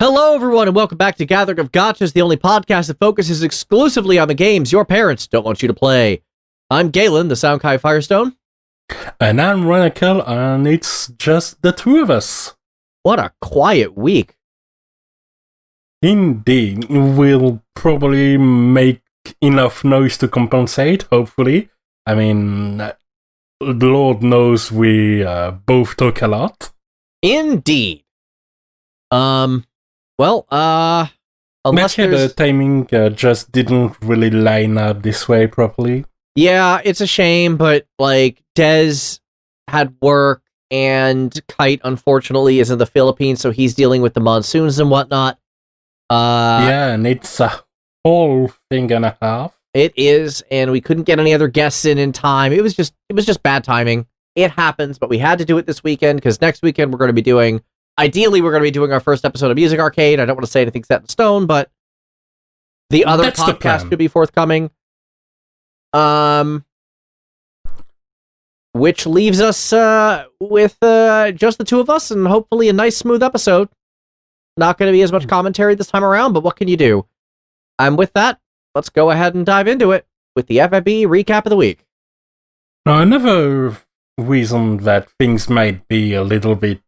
Hello, everyone, and welcome back to Gathering of Gachas, the only podcast that focuses exclusively on the games your parents don't want you to play. I'm Galen, the SoundGuy Firestone. And I'm Ranakel, and it's just the two of us. What a quiet week. Indeed, we'll probably make enough noise to compensate, hopefully. I mean, Lord knows we both talk a lot. Indeed. Unless the timing just didn't really line up this way properly. Yeah, it's a shame, but, Des had work, and Kite, unfortunately, is in the Philippines, so he's dealing with the monsoons and whatnot. Yeah, and it's a whole thing and a half. It is, and we couldn't get any other guests in time. It was just bad timing. It happens, but we had to do it this weekend, because next weekend we're going to be doing... Ideally, we're going to be doing our first episode of Music Arcade. I don't want to say anything set in stone, but the other podcast could be forthcoming. Which leaves us with just the two of us and hopefully a nice, smooth episode. Not going to be as much commentary this time around, but what can you do? With that, let's go ahead and dive into it with the FFB recap of the week. Now, another reason that things might be a little bit...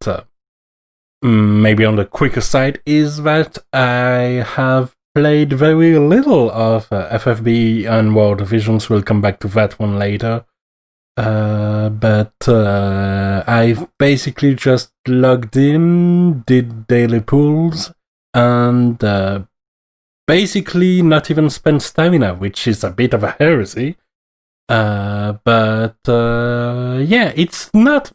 maybe on the quicker side is that I have played very little of FFB and World Visions. We'll come back to that one later. But I've basically just logged in, did daily pulls, and basically not even spent stamina, which is a bit of a heresy. But it's not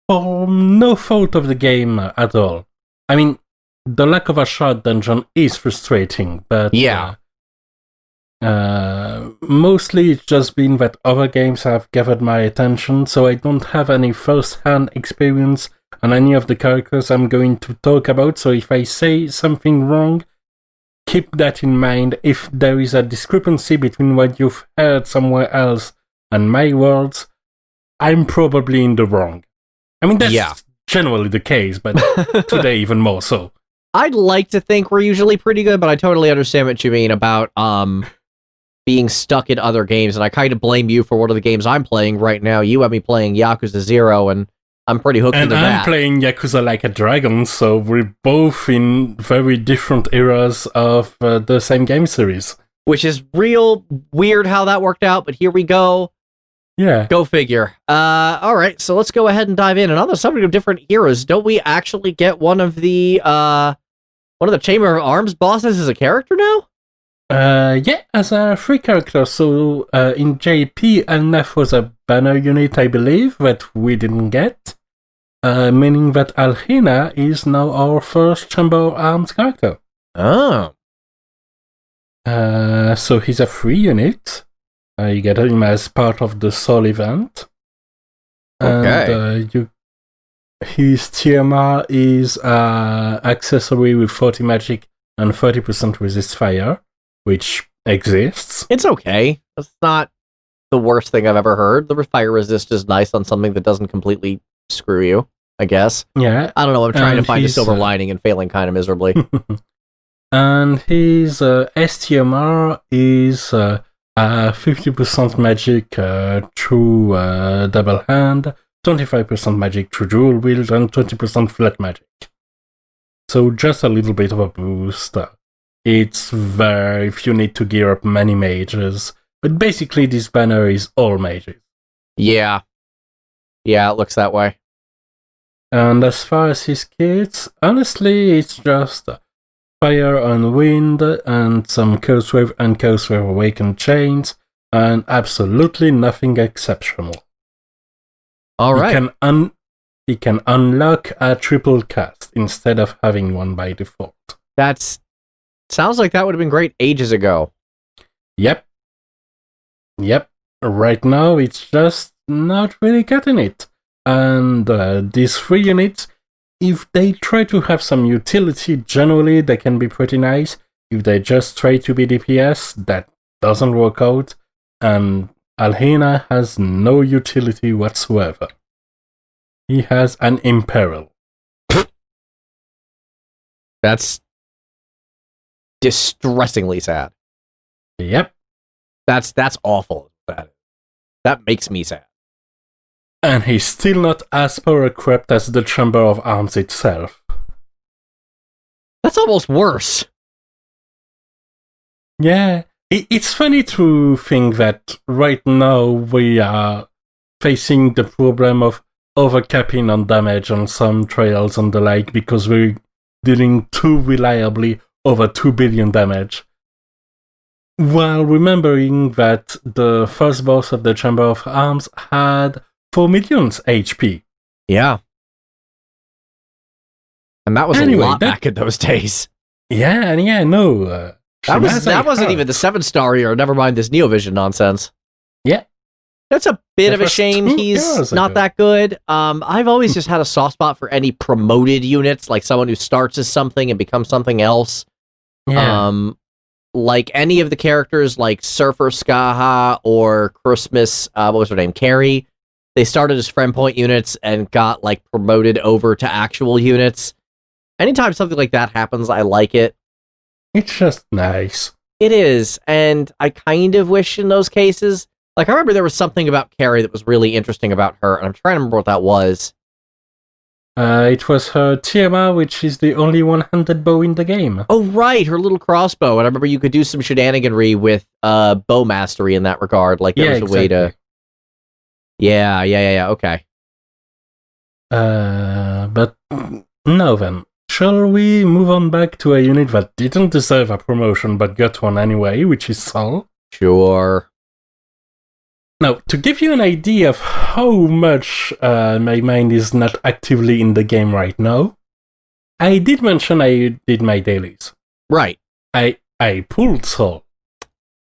for no fault of the game at all. I mean, the lack of a shard dungeon is frustrating, but mostly it's just been that other games have gathered my attention, so I don't have any first-hand experience on any of the characters I'm going to talk about, so if I say something wrong, keep that in mind. If there is a discrepancy between what you've heard somewhere else and my words, I'm probably in the wrong. I mean, that's generally the case, but today even more so. I'd like to think we're usually pretty good, but I totally understand what you mean about being stuck in other games, and I kind of blame you for one of the games I'm playing right now. You have me playing Yakuza 0, and I'm pretty hooked into that. And I'm playing Yakuza Like a Dragon, so we're both in very different eras of the same game series. Which is real weird how that worked out, but here we go. Yeah. Go figure. All right, so let's go ahead and dive in. And on the subject of different eras, don't we actually get one of the Chamber of Arms bosses as a character now? As a free character. So in JP, NF was a banner unit, I believe, that we didn't get. Meaning that Alhena is now our first Chamber of Arms character. Oh. So he's a free unit. You get him as part of the Soul event. Okay. And his TMR is accessory with 40 magic and 30% resist fire, which exists. It's okay. That's not the worst thing I've ever heard. The fire resist is nice on something that doesn't completely screw you, I guess. Yeah. I don't know. I'm trying to find a silver lining and failing kind of miserably. And his STMR is... 50% magic through double hand, 25% magic through dual wield, and 20% flat magic. So just a little bit of a boost. It's there if you need to gear up many mages, but basically this banner is all mages. Yeah. Yeah, it looks that way. And as far as his kits, honestly, it's just... Fire and Wind, and some Curse Wave and Curse Wave Awakened chains, and absolutely nothing exceptional. All right. He can unlock a triple cast instead of having one by default. Sounds like that would have been great ages ago. Yep. Right now, it's just not really getting it. And these three units... If they try to have some utility, generally they can be pretty nice. If they just try to be DPS, that doesn't work out. And Alhena has no utility whatsoever. He has an Imperil. That's distressingly sad. Yep. That's awful. That makes me sad. And he's still not as power-crept as the Chamber of Arms itself. That's almost worse. Yeah. It's funny to think that right now we are facing the problem of overcapping on damage on some trails and the like because we're dealing too reliably over 2 billion damage. While remembering that the first boss of the Chamber of Arms had 4 million HP. Yeah. And that was a lot back in those days. Yeah, no. That wasn't even the 7-star year, never mind this Neovision nonsense. Yeah. That's a bit of a shame he's not that good. I've always just had a soft spot for any promoted units, like someone who starts as something and becomes something else. Yeah. Like any of the characters like Surfer Skaha or Christmas, what was her name? Carrie. They started as friend point units and got like promoted over to actual units. Anytime something like that happens, I like it. It's just nice. It is, and I kind of wish in those cases, like I remember there was something about Carrie that was really interesting about her, and I'm trying to remember what that was. It was her TMR, which is the only one-handed bow in the game. Oh, right, her little crossbow, and I remember you could do some shenaniganry with bow mastery in that regard, like there was a way to... Yeah, okay. But no then. Shall we move on back to a unit that didn't deserve a promotion but got one anyway, which is Sol? Sure. Now, to give you an idea of how much my mind is not actively in the game right now, I did mention I did my dailies. Right. I pulled Sol.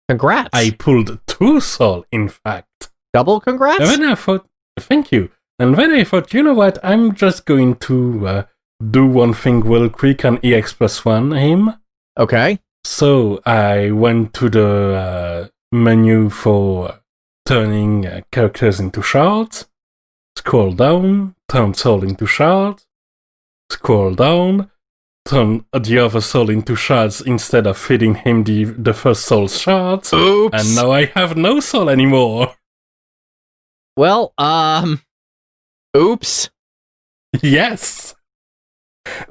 Congrats. I pulled 2 Sol, in fact. Double congrats? And then I thought, thank you. And then I thought, you know what, I'm just going to do one thing real quick and EX+1 him. Okay. So I went to the menu for turning characters into shards, scroll down, turn Sol into shards, scroll down, turn the other Sol into shards instead of feeding him the first Sol's shards. Oops. And now I have no Sol anymore. Well, oops. Yes.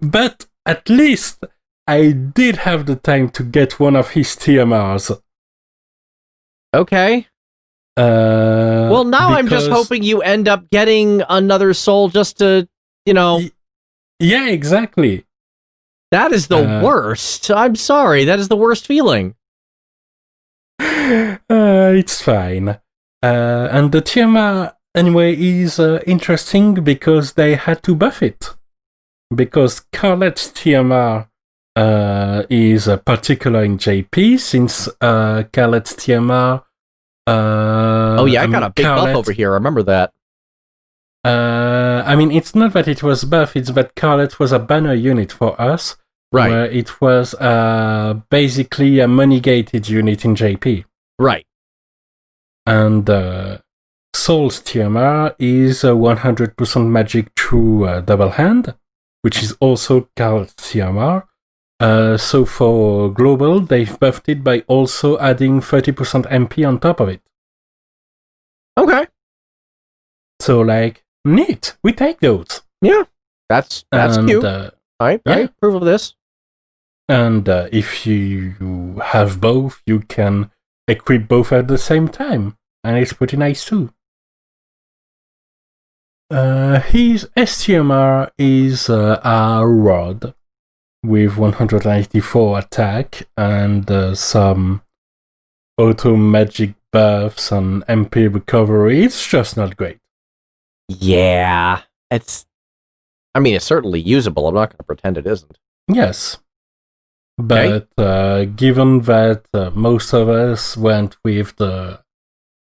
But at least I did have the time to get one of his TMRs. Okay. Well, now I'm just hoping you end up getting another Sol just to, Yeah, exactly. That is the worst. I'm sorry. That is the worst feeling. It's fine. And the TMR, anyway, is interesting because they had to buff it. Because Carlet's TMR is particular in JP, since Carlet's TMR... I got a big buff over here. I remember that. It's not that it was buff, it's that Carlet was a banner unit for us. Right. Where it was basically a money-gated unit in JP. Right. And Sol's TMR is 100% magic through double hand, which is also Carlet's TMR. So for global, they've buffed it by also adding 30% MP on top of it. Okay. So, neat. We take those. Yeah. That's cute. I approve of this. And if you have both, you can equip both at the same time. And it's pretty nice too. His STMR is a rod with 194 attack and some auto magic buffs and MP recovery. It's just not great. Yeah, it's certainly usable. I'm not going to pretend it isn't. Yes. But given that most of us went with the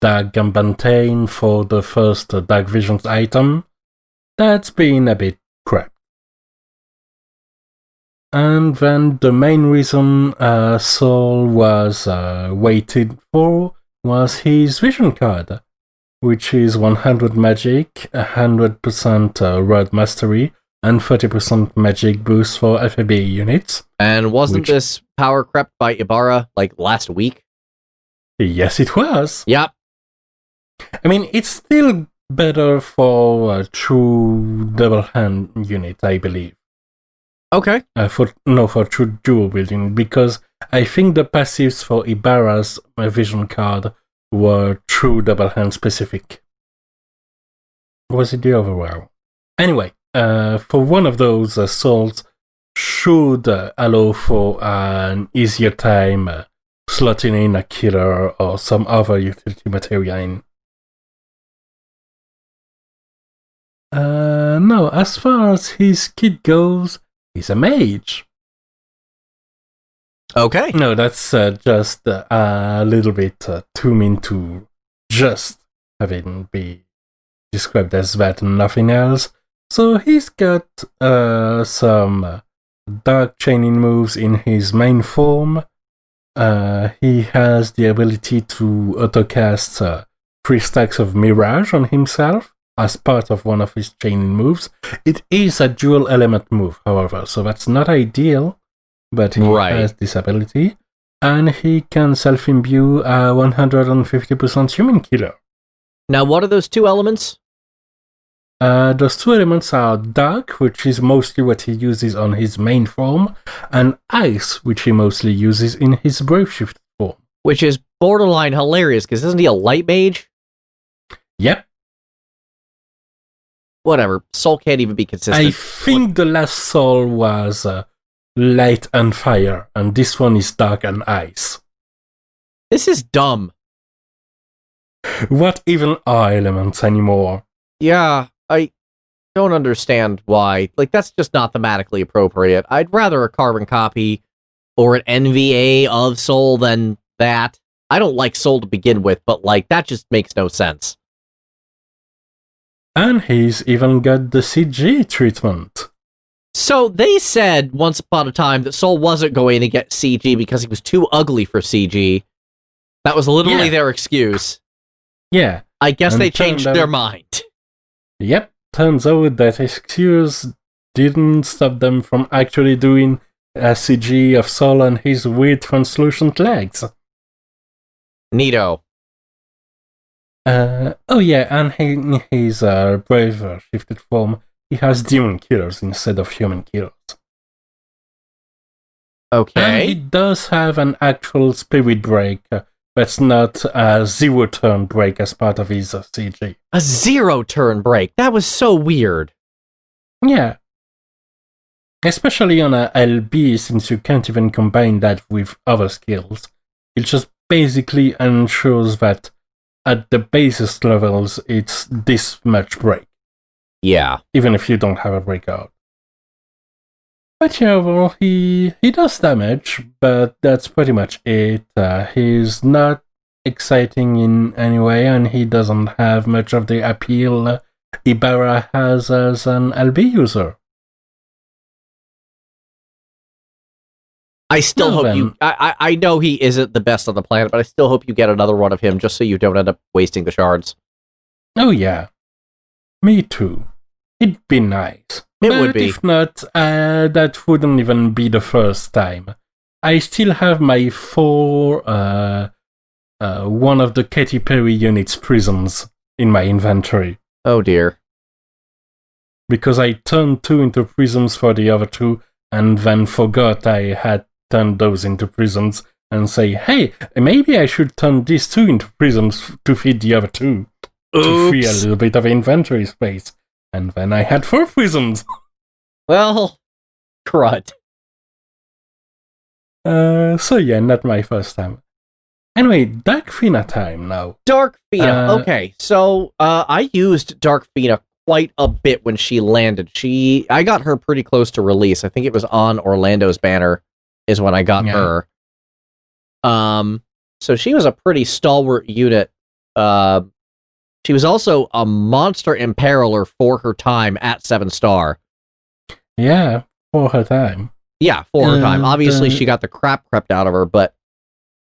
Dark Gambantane for the first Dark Visions item, that's been a bit crap. And then the main reason Sol was waited for was his Vision card, which is 100 magic, 100% Rod Mastery, and 30% magic boost for FAB units. And wasn't this power crept by Ibarra like last week? Yes, it was. Yep. I mean, it's still better for a true double hand unit, I believe. Okay. For true dual building, because I think the passives for Ibarra's vision card were true double hand specific. Or was it the other way? Anyway, for one of those, assaults should allow for an easier time slotting in a killer or some other utility material in. No, as far as his kit goes, he's a mage. Okay. No, that's just a little bit too mean to just have it be described as that and nothing else. So he's got some dark chaining moves in his main form. He has the ability to autocast 3 stacks of Mirage on himself as part of one of his chaining moves. It is a dual element move, however, so that's not ideal, but he has this ability. And he can self-imbue a 150% human killer. Now, what are those 2 elements? Those 2 elements are Dark, which is mostly what he uses on his main form, and Ice, which he mostly uses in his Brave Shift form. Which is borderline hilarious, because isn't he a light mage? Yep. Whatever. Soul can't even be consistent. I think the last Soul was Light and Fire, and this one is Dark and Ice. This is dumb. What even are elements anymore? Yeah, I don't understand why. Like, that's just not thematically appropriate. I'd rather a carbon copy or an NVA of Soul than that. I don't like Soul to begin with, but, like, that just makes no sense. And he's even got the CG treatment. So they said once upon a time that Soul wasn't going to get CG because he was too ugly for CG. That was literally their excuse. Yeah. I guess they changed their mind. Yep. Turns out that excuse didn't stop them from actually doing a CG of Soul and his weird translucent legs. Neato. And in his Brave Shifted form, he has demon killers instead of human killers. Okay. And he does have an actual spirit break that's not a 0-turn break as part of his CG. A 0-turn break? That was so weird. Yeah. Especially on a LB, since you can't even combine that with other skills. It just basically ensures that at the basis levels, it's this much break. Yeah. Even if you don't have a breakout. But yeah, well, he does damage, but that's pretty much it. He's not exciting in any way, and he doesn't have much of the appeal Ibarra has as an LB user. I still hope you... I know he isn't the best on the planet, but I still hope you get another one of him just so you don't end up wasting the shards. Oh yeah. Me too. It'd be nice. It would be. If not, that wouldn't even be the first time. I still have my 4 one of the Katy Perry unit's prisms in my inventory. Oh dear. Because I turned 2 into prisms for the other 2, and then forgot I had turned those into prisms, and say, hey, maybe I should turn these 2 into prisms to feed the other 2. To free a little bit of inventory space. And then I had 4 prisms. Well, crud. So yeah, not my first time. Anyway, Dark Fina time now. Dark Fina. Okay, so I used Dark Fina quite a bit when she landed. I got her pretty close to release. I think it was on Orlando's banner is when I got her. So she was a pretty stalwart unit. She was also a monster imperiler for her time at 7-star. Yeah, for her time. Yeah, for her time. Obviously, she got the crap crept out of her, but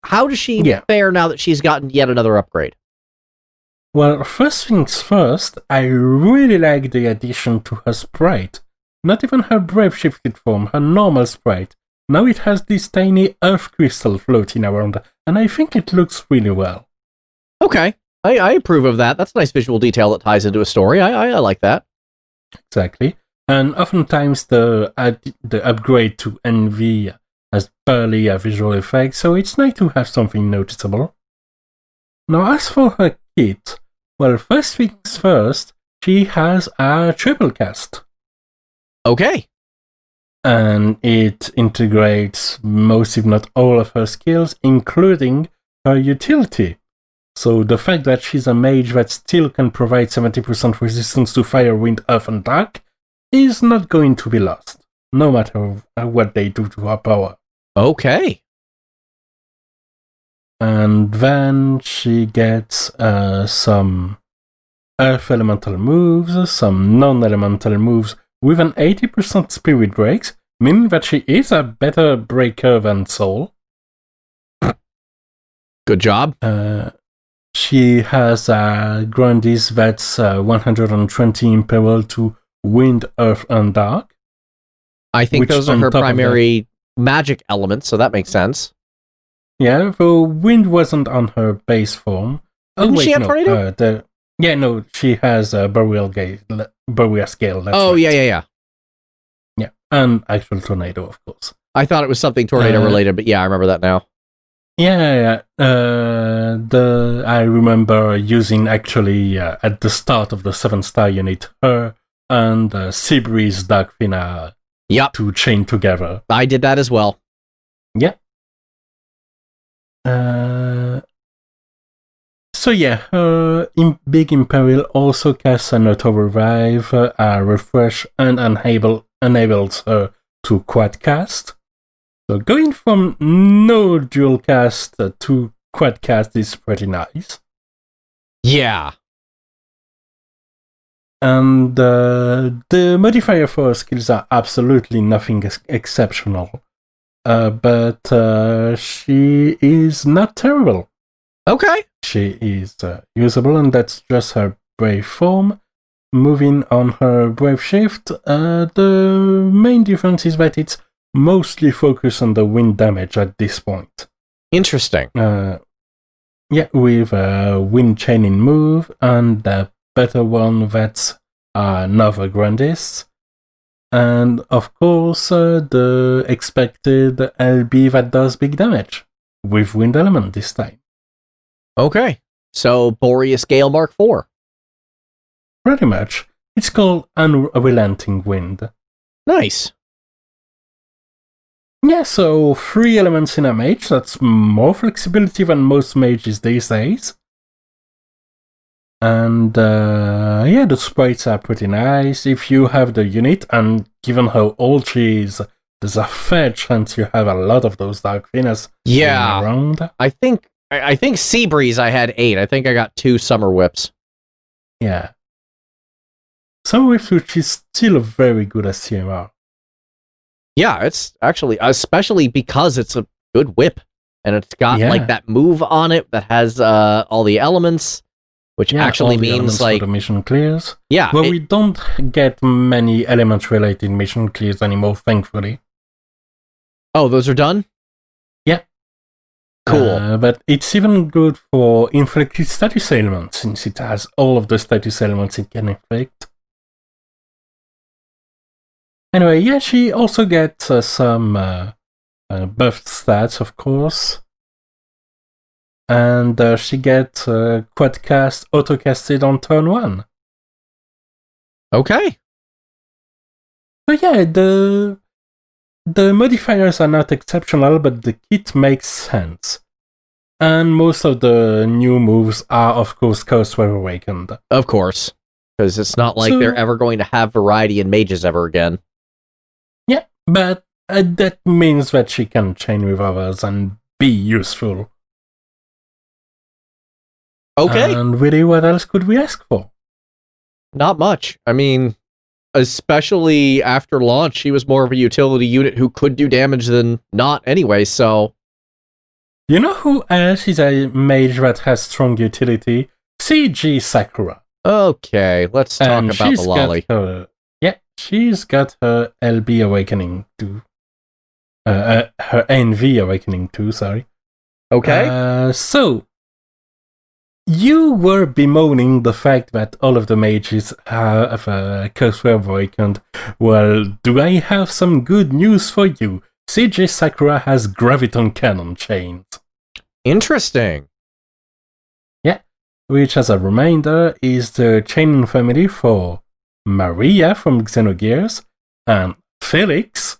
how does she fare now that she's gotten yet another upgrade? Well, first things first, I really like the addition to her sprite. Not even her brave shifted form, her normal sprite. Now it has this tiny earth crystal floating around, and I think it looks really well. Okay. I approve of that. That's a nice visual detail that ties into a story. I like that. Exactly. And oftentimes the upgrade to NV has barely a visual effect, so it's nice to have something noticeable. Now, as for her kit, well, first things first, she has a triple cast. Okay. And it integrates most, if not all, of her skills, including her utility. So the fact that she's a mage that still can provide 70% resistance to fire, wind, earth, and dark is not going to be lost, no matter what they do to her power. Okay. And then she gets some earth elemental moves, some non-elemental moves with an 80% spirit breaks, meaning that she is a better breaker than Soul. Good job. She has a Grandis that's 120 Imperial to Wind, Earth, and Dark. I think those are her primary magic elements, so that makes sense. Yeah, the Wind wasn't on her base form. Didn't she have Tornado? No, she has a Burial Scale. That's right. Yeah, and actual Tornado, of course. I thought it was something Tornado related, but yeah, I remember that now. Yeah. I remember using actually at the start of the 7-star unit her and Seabreeze Dark Fina to chain together. I did that as well. Yeah. Her Big Imperial also casts an Auto Revive, Refresh, and enables her to quad cast. So going from no dual cast to quad cast is pretty nice. Yeah. And the modifier for her skills are absolutely nothing exceptional. But she is not terrible. Okay. She is usable, and that's just her brave form. Moving on her brave shift, the main difference is that it's mostly focused on the wind damage at this point. Interesting. With a wind chaining move and a better one that's Nova Grandis. And of course, the expected LB that does big damage with wind element this time. Okay. So Boreas Gale Mark IV. Pretty much. It's called Unrelenting Wind. Nice. Yeah, so 3 elements in a mage, that's more flexibility than most mages these days. And the sprites are pretty nice. If you have the unit, and given how old she is, there's a fair chance you have a lot of those Dark Finas around. I think Seabreeze I had 8. I think I got 2 Summer Whips. Yeah. Summer Whips, which is still very good as CMR. Yeah, it's actually, especially because it's a good whip, and it's got like that move on it that has all the elements, which actually means like for the mission clears. Yeah, well, we don't get many element-related mission clears anymore, thankfully. Oh, those are done? Yeah. Cool. But it's even good for inflicted status elements, since it has all of the status elements it can inflict. Anyway, she also gets some buffed stats, of course. And she gets quadcast auto-casted on turn 1. Okay. So the modifiers are not exceptional, but the kit makes sense. And most of the new moves are, of course, Curseware Awakened. Of course. Because it's not like they're ever going to have variety in mages ever again. Yeah, but that means that she can chain with others and be useful. Okay. And really, what else could we ask for? Not much. I mean, especially after launch, she was more of a utility unit who could do damage than not anyway, so... You know who else is a mage that has strong utility? CG Sakura. Okay, let's talk about the lolly. she's got her LB awakening too. Her NV awakening too, sorry. Okay. So, you were bemoaning the fact that all of the mages have Curse Were Awakened. Well, do I have some good news for you? CJ Sakura has Graviton Cannon chains. Interesting. Yeah, which, as a reminder, is the chaining family for Maria from Xenogears and Felix,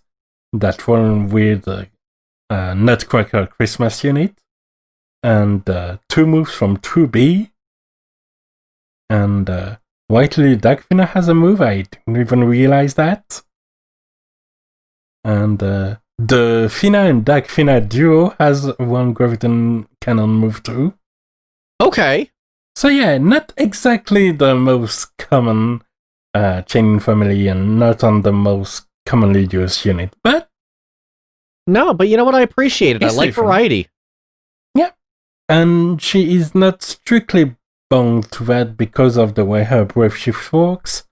that one with Nutcracker Christmas unit, and 2 moves from 2B. And Whiteley Dagfina has a move, I didn't even realize that. And the Fina and Dagfina duo has 1 Graviton Cannon move too. Okay. So yeah, not exactly the most common chaining family and not on the most commonly used unit, but... No, but you know what? I appreciate it. I like different. variety. Yeah. And she is not strictly bound to that because of the way her Brave Shift works.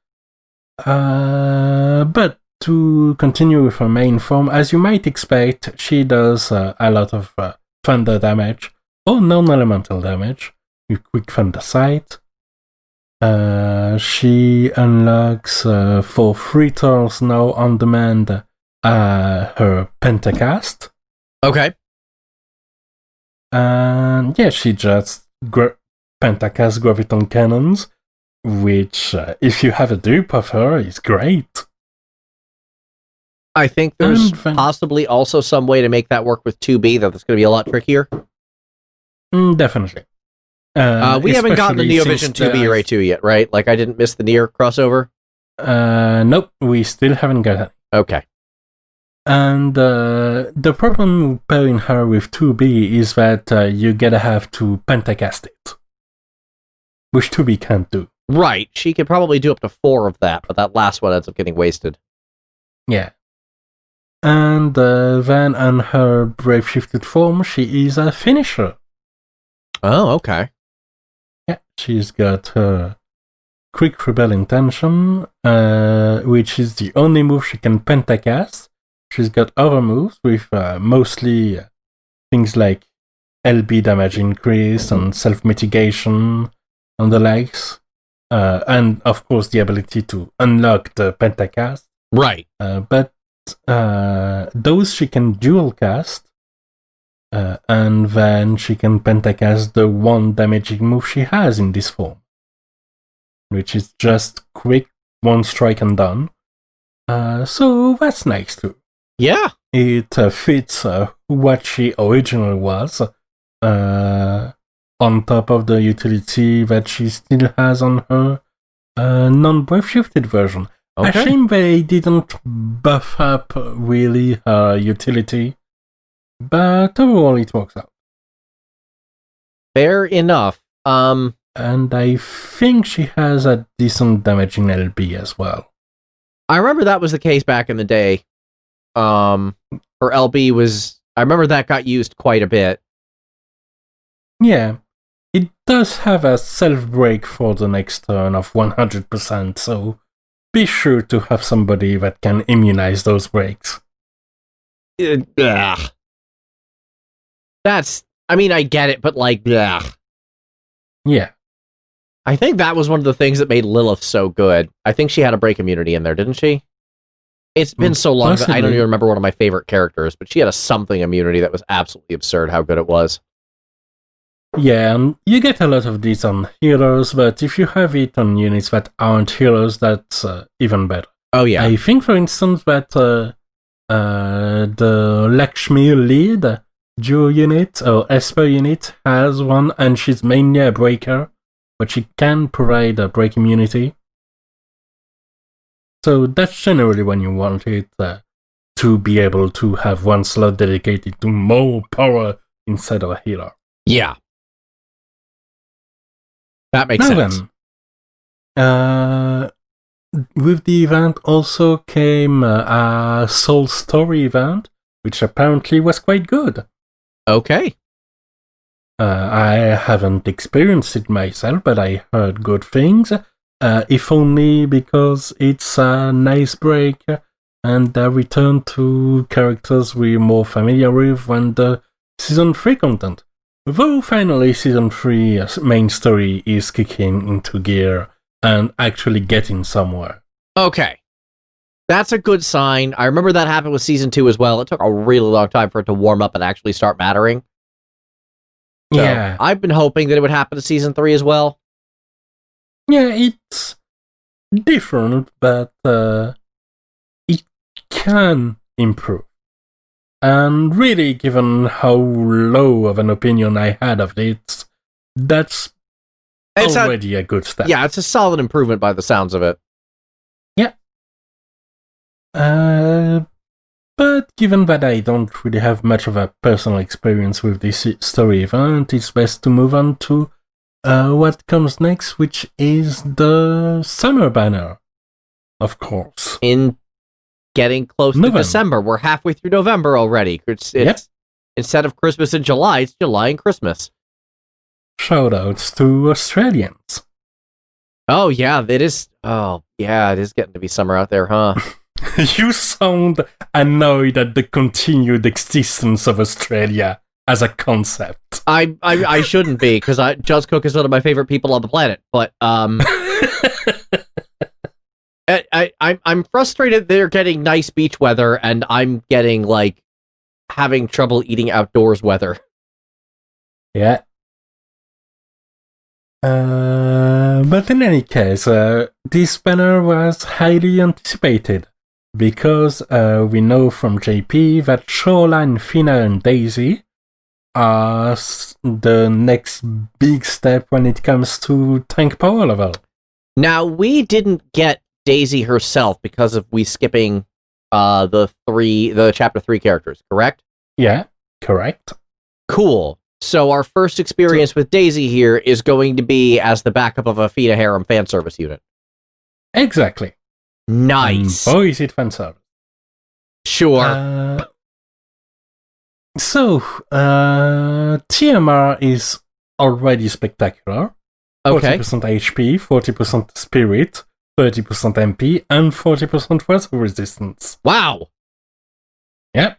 But to continue with her main form, as you might expect, she does a lot of thunder damage, or non-elemental damage, with Quick Thunder Sight. She unlocks for 3 turns now on demand her Pentacast. Okay. And yeah, she just Pentacast Graviton Cannons, which, if you have a dupe of her, is great. I think there's possibly also some way to make that work with 2B, that's going to be a lot trickier. Definitely. We haven't gotten the Neovision 2B Array 2 yet, right? Like, I didn't miss the Nier crossover? Nope, we still haven't got it. Okay. And the problem pairing her with 2B is that you gotta have to Pentacast it, which 2B can't do. Right, she could probably do up to 4 of that, but that last one ends up getting wasted. Yeah. And then on her Brave Shifted form, she is a finisher. Oh, okay. Yeah, she's got her Quick Rebel Intention, which is the only move she can Pentacast. She's got other moves with mostly things like LB damage increase and self-mitigation and the likes. And, of course, the ability to unlock the Pentacast. Right. But those she can dual cast, and then she can Pentacast the 1 damaging move she has in this form, which is just quick, 1 strike and done. So that's nice too. Yeah. It fits what she originally was, on top of the utility that she still has on her non-Brave Shifted version. Okay. A shame they didn't buff up really her utility, but overall it works out. Fair enough. And I think she has a decent damage in LB as well. I remember that was the case back in the day. Her LB was... I remember that got used quite a bit. Yeah. It does have a self-break for the next turn of 100%, so be sure to have somebody that can immunize those breaks. That's... I mean, I get it, but like, ugh. Yeah. I think that was one of the things that made Lilith so good. I think she had a break immunity in there, didn't she? It's been so long that I don't even remember one of my favorite characters, but she had a something immunity that was absolutely absurd how good it was. Yeah, and you get a lot of these on healers, but if you have it on units that aren't healers, that's even better. Oh, yeah. I think, for instance, that the Lakshmi lead duo unit, or Esper unit, has one, and she's mainly a breaker, but she can provide a break immunity. So that's generally when you want it, to be able to have 1 slot dedicated to more power instead of a healer. Yeah. That makes sense. Then, with the event also came a Soul Story event, which apparently was quite good. Okay. I haven't experienced it myself, but I heard good things. if only because it's a nice break and a return to characters we're more familiar with than the Season 3 content. Though finally Season 3 main story is kicking into gear and actually getting somewhere. Okay. That's a good sign. I remember that happened with Season 2 as well. It took a really long time for it to warm up and actually start mattering. So Yeah. I've been hoping that it would happen to Season 3 as well. Yeah, it's different, but it can improve. And really, given how low of an opinion I had of it, that's already a good step. Yeah, it's a solid improvement by the sounds of it. Yeah. But given that I don't really have much of a personal experience with this story event, it's best to move on to what comes next, which is the summer banner, of course. In getting close to December. We're halfway through November already. It's Instead of Christmas in July, it's July and Christmas. Shoutouts to Australians. Oh, yeah, it is. Oh, yeah, it is getting to be summer out there, huh? You sound annoyed at the continued existence of Australia as a concept. I shouldn't be, because Just Cook is one of my favorite people on the planet, but I'm frustrated they're getting nice beach weather and I'm getting having trouble eating outdoors weather. Yeah. But in any case, this banner was highly anticipated because we know from JP that Shoreline, Fina, and Daisy are the next big step when it comes to tank power level. Now, we didn't get Daisy herself because of we skipping the chapter 3 characters, correct? Yeah, correct. Cool. So our first experience with Daisy here is going to be as the backup of a Fina Harem fan service unit. Exactly. Nice. Boy, is it fan service. Sure. TMR is already spectacular. Okay. 40% HP, 40% spirit, 30% MP, and 40% weather resistance. Wow. Yeah.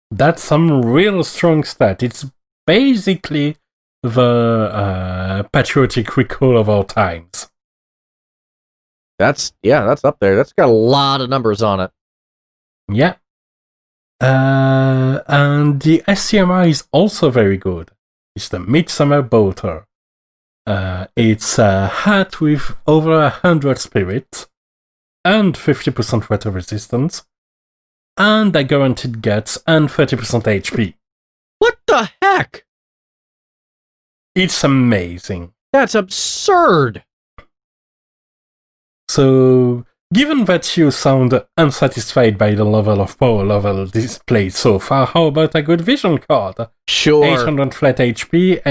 That's some real strong stat. It's basically the patriotic recall of all times. That's up there. That's got a lot of numbers on it. Yeah. And the SCMR is also very good. It's the Midsummer Boater. It's a hat with over 100 spirit and 50% weather resistance, and a guaranteed guts and 30% HP. What the heck? It's amazing. That's absurd. So, given that you sound unsatisfied by the level of power level displayed so far, how about a good vision card? Sure. 800 flat HP,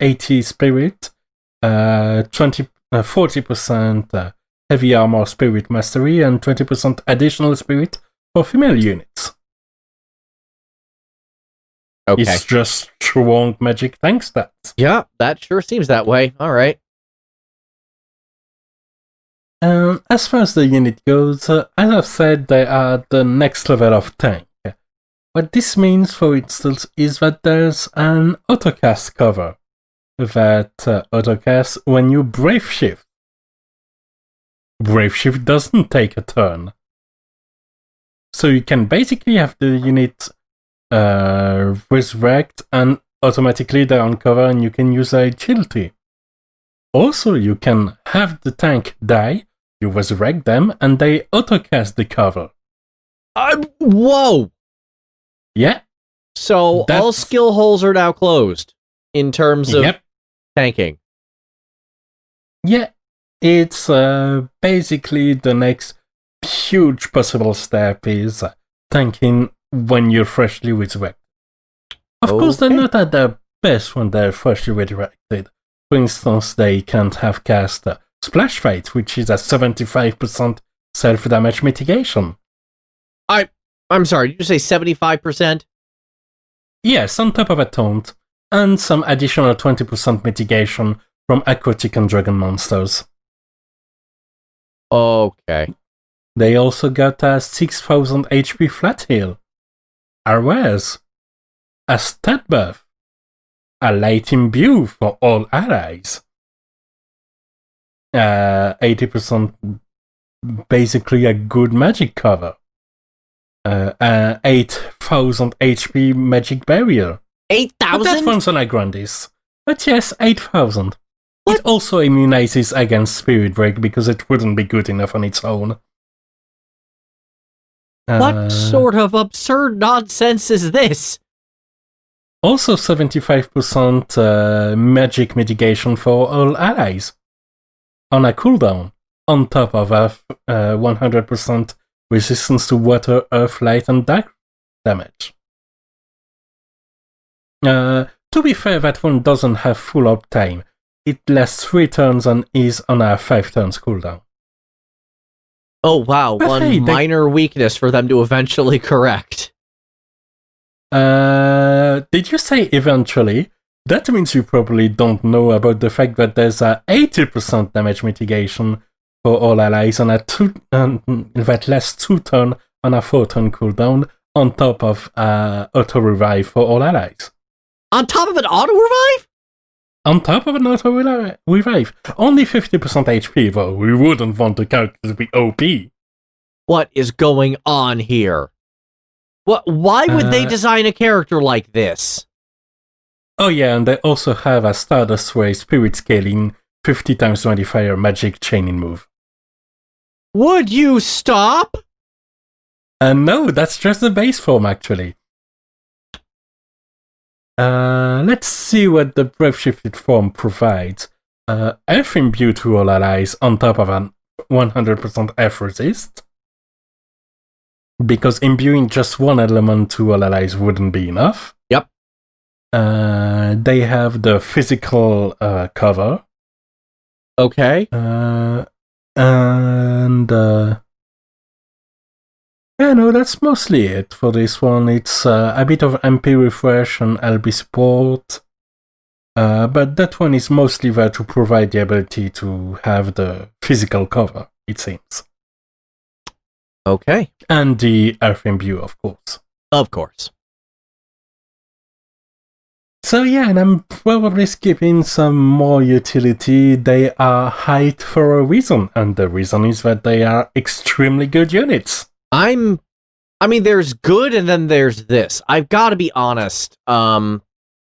80 spirit, 40% heavy armor spirit mastery, and 20% additional spirit for female units. Okay. It's just strong magic tank stats. Yeah, that sure seems that way. All right. As far as the unit goes, as I've said, they are the next level of tank. What this means, for instance, is that there's an autocast cover. That autocast when you Brave Shift. Brave Shift doesn't take a turn. So you can basically have the unit resurrect and automatically they're on cover and you can use a Childe. Also, you can have the tank die, you resurrect them, and they autocast the cover. Whoa! Yeah. So all skill holes are now closed in terms of tanking. Yeah. It's basically the next huge possible step is tanking when you're freshly resurrected. Of course, they're not at their best when they're freshly resurrected. For instance, they can't have cast Splash Fight, which is a 75% self-damage mitigation. I'm sorry, did you say 75%? Yes, on top of a taunt, and some additional 20% mitigation from aquatic and dragon monsters. Okay. They also got a 6000 HP flat heal, RWS, a stat buff, a light imbue for all allies, 80% basically a good magic cover, 8000 HP magic barrier. 8,000? But that one's on a Grandis. But yes, 8000. What? It also immunizes against Spirit Break because it wouldn't be good enough on its own. What sort of absurd nonsense is this? Also 75% magic mitigation for all allies on a cooldown, on top of a 100% resistance to water, earth, light, and dark damage. To be fair, that one doesn't have full uptime. It lasts 3 turns and is on a 5 turns cooldown. Oh wow, But one hey, minor weakness for them to eventually correct. Did you say eventually? That means you probably don't know about the fact that there's a 80% damage mitigation for all allies on that lasts 2 turns on a 4 turn cooldown, on top of auto revive for all allies. On top of an auto revive? On top of an auto revive. Only 50% HP, though. We wouldn't want the character to be OP. What is going on here? Why would they design a character like this? Oh yeah, and they also have a Stardust Ray Spirit Scaling 50 times 25 magic chaining move. Would you stop? No, that's just the base form, actually. Let's see what the Breath Shifted form provides. Earth Imbue to all allies on top of an 100% Earth Resist. Because imbuing just one element to all allies wouldn't be enough. Yep. They have the physical cover. Okay. Yeah, no, that's mostly it for this one. It's a bit of MP refresh and LB support, but that one is mostly there to provide the ability to have the physical cover, it seems. Okay. And the Earth Imbue, of course. Of course. So yeah, and I'm probably skipping some more utility. They are height for a reason, and the reason is that they are extremely good units. I mean, there's good and then there's this. I've got to be honest.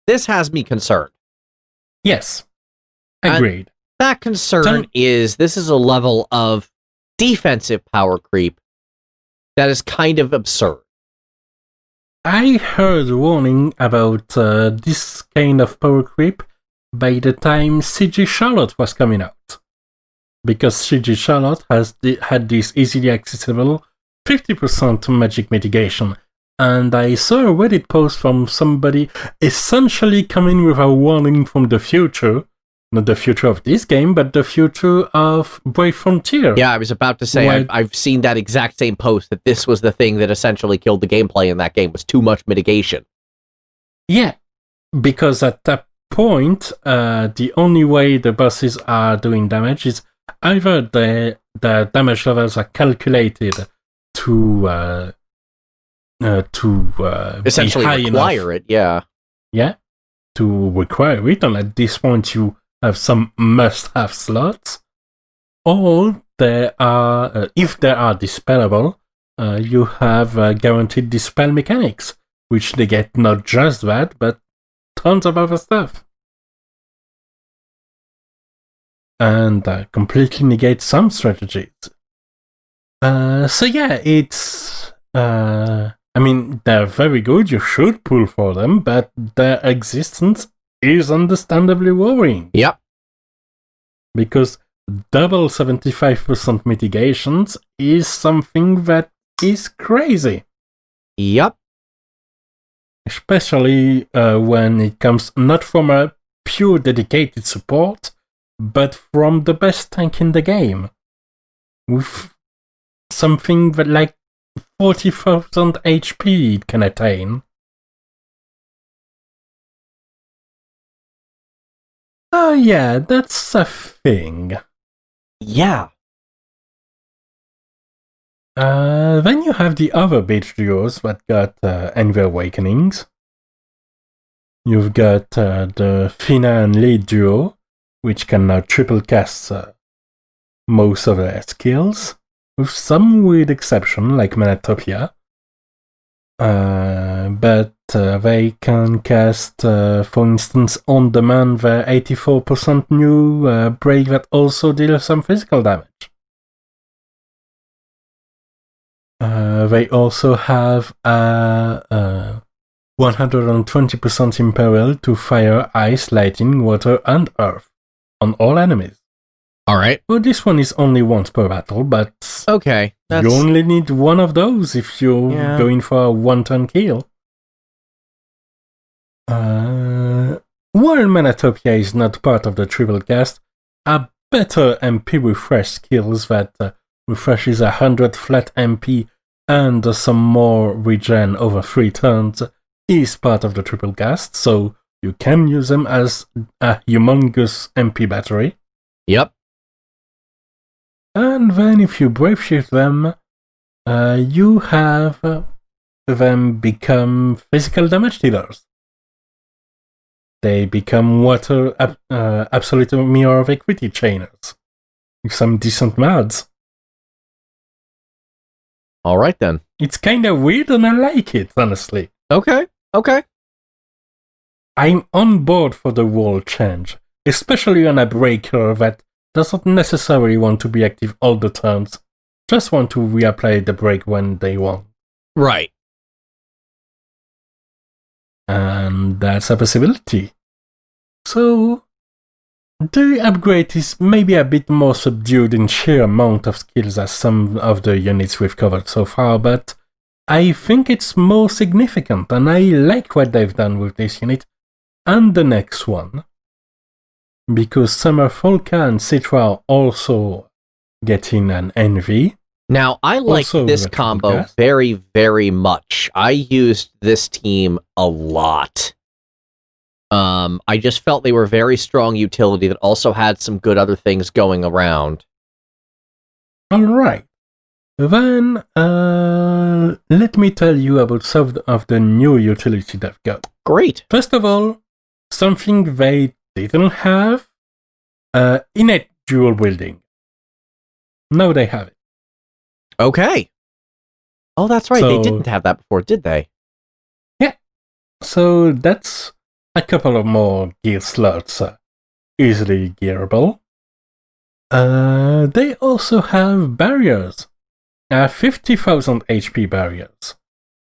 This has me concerned. Yes. Agreed. And that concern is this is a level of defensive power creep that is kind of absurd. I heard warning about this kind of power creep by the time CG Charlotte was coming out. Because CG Charlotte had this easily accessible 50% magic mitigation, and I saw a Reddit post from somebody essentially coming with a warning from the future, not the future of this game, but the future of Brave Frontier. Yeah, I was about to say, I've seen that exact same post, that this was the thing that essentially killed the gameplay in that game, was too much mitigation. Yeah, because at that point, the only way the bosses are doing damage is either the damage levels are calculated to essentially require it, yeah. Yeah, to require it, and at this point you have some must-have slots, or there are, if they are dispellable, you have guaranteed dispel mechanics, which they get not just that, but tons of other stuff. And completely negate some strategies. So yeah, it's... I mean, they're very good, you should pull for them, but their existence is understandably worrying. Yep. Because double 75% mitigations is something that is crazy. Yep. Especially when it comes not from a pure dedicated support, but from the best tank in the game. With something that like 40,000 HP it can attain. Oh yeah, that's a thing. Yeah. Then you have the other mage duos that got NV Awakenings. You've got the Fina and Lead duo, which can now triple cast most of their skills, with some weird exception like Manatopia. But they can cast, for instance, on demand their 84% new break that also deals some physical damage. They also have 120% imperil to fire, ice, lightning, water, and earth on all enemies. All right. Well, this one is only once per battle, but okay, you only need one of those if you're going for a one-turn kill. While Manatopia is not part of the triple cast, a better MP refresh skills that refreshes 100 flat MP and some more regen over 3 turns is part of the triple cast, so you can use them as a humongous MP battery. Yep. And then if you brave shift them, you have them become physical damage dealers. They become water absolute mirror of equity chainers with some decent mods. All right then. It's kind of weird and I like it, honestly. Okay. I'm on board for the world change, especially on a breaker that doesn't necessarily want to be active all the turns, just want to reapply the break when they want. Right. And that's a possibility. So, the upgrade is maybe a bit more subdued in sheer amount of skills as some of the units we've covered so far, but I think it's more significant, and I like what they've done with this unit and the next one. Because Summer Folka and Citra are also getting an NV. Now, I like this combo very, very much. I used this team a lot. I just felt they were very strong utility that also had some good other things going around. Alright. Then, let me tell you about some of the new utility they've got. Great. First of all, something they didn't have, innate dual wielding. Now they have it. Okay. Oh, that's right. So, they didn't have that before, did they? Yeah. So that's a couple of more gear slots, easily gearable. They also have barriers. 50,000 HP barriers,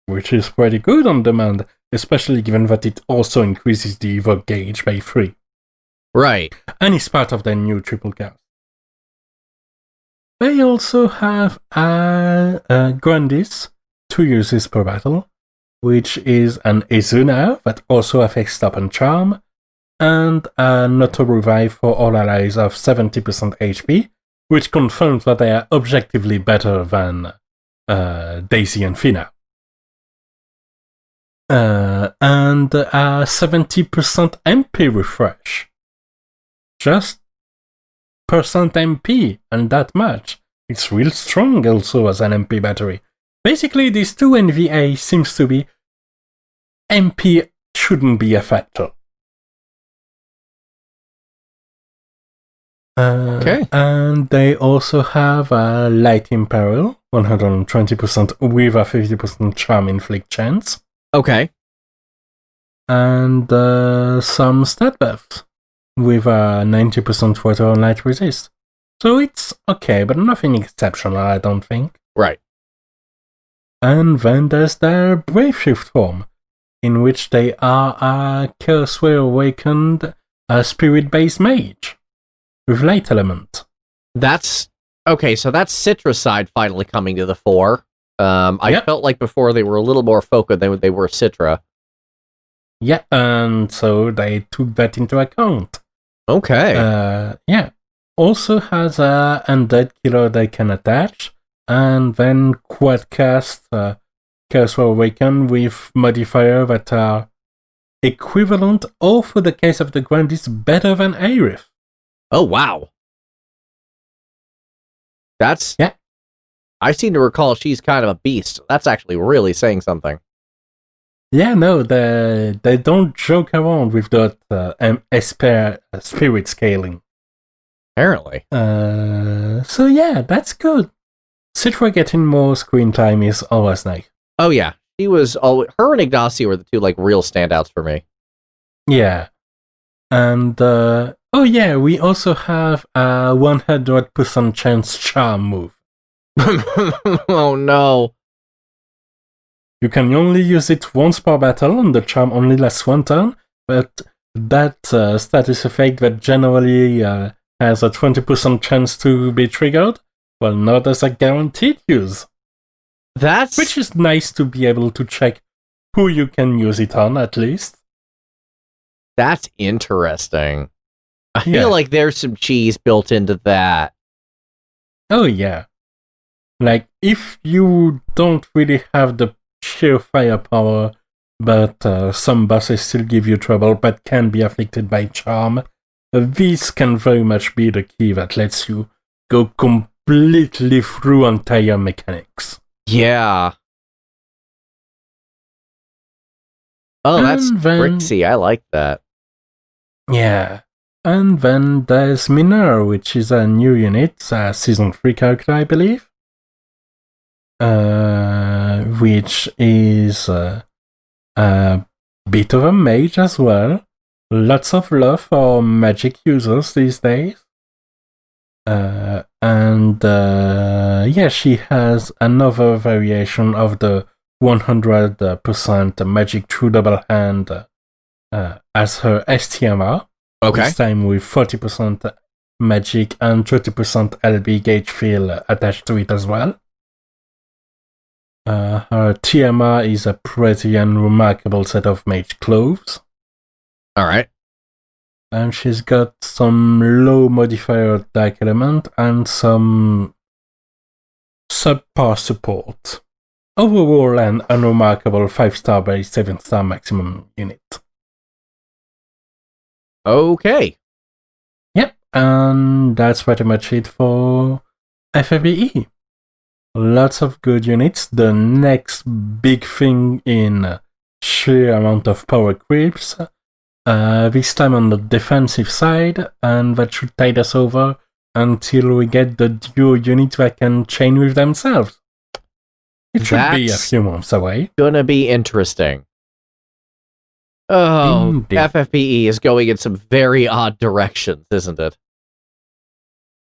which is pretty good on demand, especially given that it also increases the evoke gauge by 3. Right. And it's part of their new triple cast. They also have Grandis, 2 uses per battle, which is an Izuna that also affects Stop and Charm, and an Auto Revive for all allies of 70% HP, which confirms that they are objectively better than Daisy and Fina. And a 70% MP refresh. Just percent MP, and that much. It's real strong also as an MP battery. Basically, these two NVAs seems to be MP shouldn't be a factor. Okay. And they also have a Light Imperil, 120% with a 50% Charm Inflict chance. Okay. And some stat buffs with a 90% water and light resist. So it's okay, but nothing exceptional, I don't think. Right. And then there's their Brave Shift form, in which they are a Curseway Awakened Spirit-based mage with light element. That's okay. So that's Citra side finally coming to the fore. I felt like before they were a little more focused than they were Citra. Yeah, and so they took that into account. Okay. Yeah. Also has a undead killer they can attach, and then quadcast Curseway Awaken with modifier that are equivalent, or for the case of the Grandis, better than Aerith. Oh wow. That's I seem to recall she's kind of a beast. That's actually really saying something. Yeah, no, they don't joke around with that spirit scaling. Apparently. So yeah, that's good. Citra getting more screen time is always nice. Oh yeah, she was always, her and Ignacio were the two like real standouts for me. Yeah, and oh yeah, we also have a 100% chance charm move. Oh no. You can only use it once per battle, and the charm only lasts one turn, but that status effect that generally has a 20% chance to be triggered, well, now there's a guaranteed use. Which is nice to be able to check who you can use it on, at least. That's interesting. I feel like there's some cheese built into that. Oh, yeah. Like, if you don't really have the sheer firepower, but some bosses still give you trouble but can be afflicted by charm, this can very much be the key that lets you go completely through entire mechanics. Yeah. Oh, that's Brixie. I like that. Yeah. And then there's Mineur, which is a new unit, a Season 3 character, I believe. Which is a bit of a mage as well. Lots of love for magic users these days. Yeah, she has another variation of the 100% magic true double hand as her STMR. Okay. This time with 40% magic and 30% LB gauge fill attached to it as well. Her TMR is a pretty and remarkable set of mage clothes. Alright. And she's got some low modifier dark element and some subpar support. Overall, an unremarkable 5-star base, 7-star maximum unit. Okay. Yep, and that's pretty much it for FFBE. Lots of good units. The next big thing in sheer amount of power creeps. This time on the defensive side, and that should tide us over until we get the duo unit that can chain with themselves. It should be a few months away. Gonna be interesting. Oh, indeed. FFBE is going in some very odd directions, isn't it?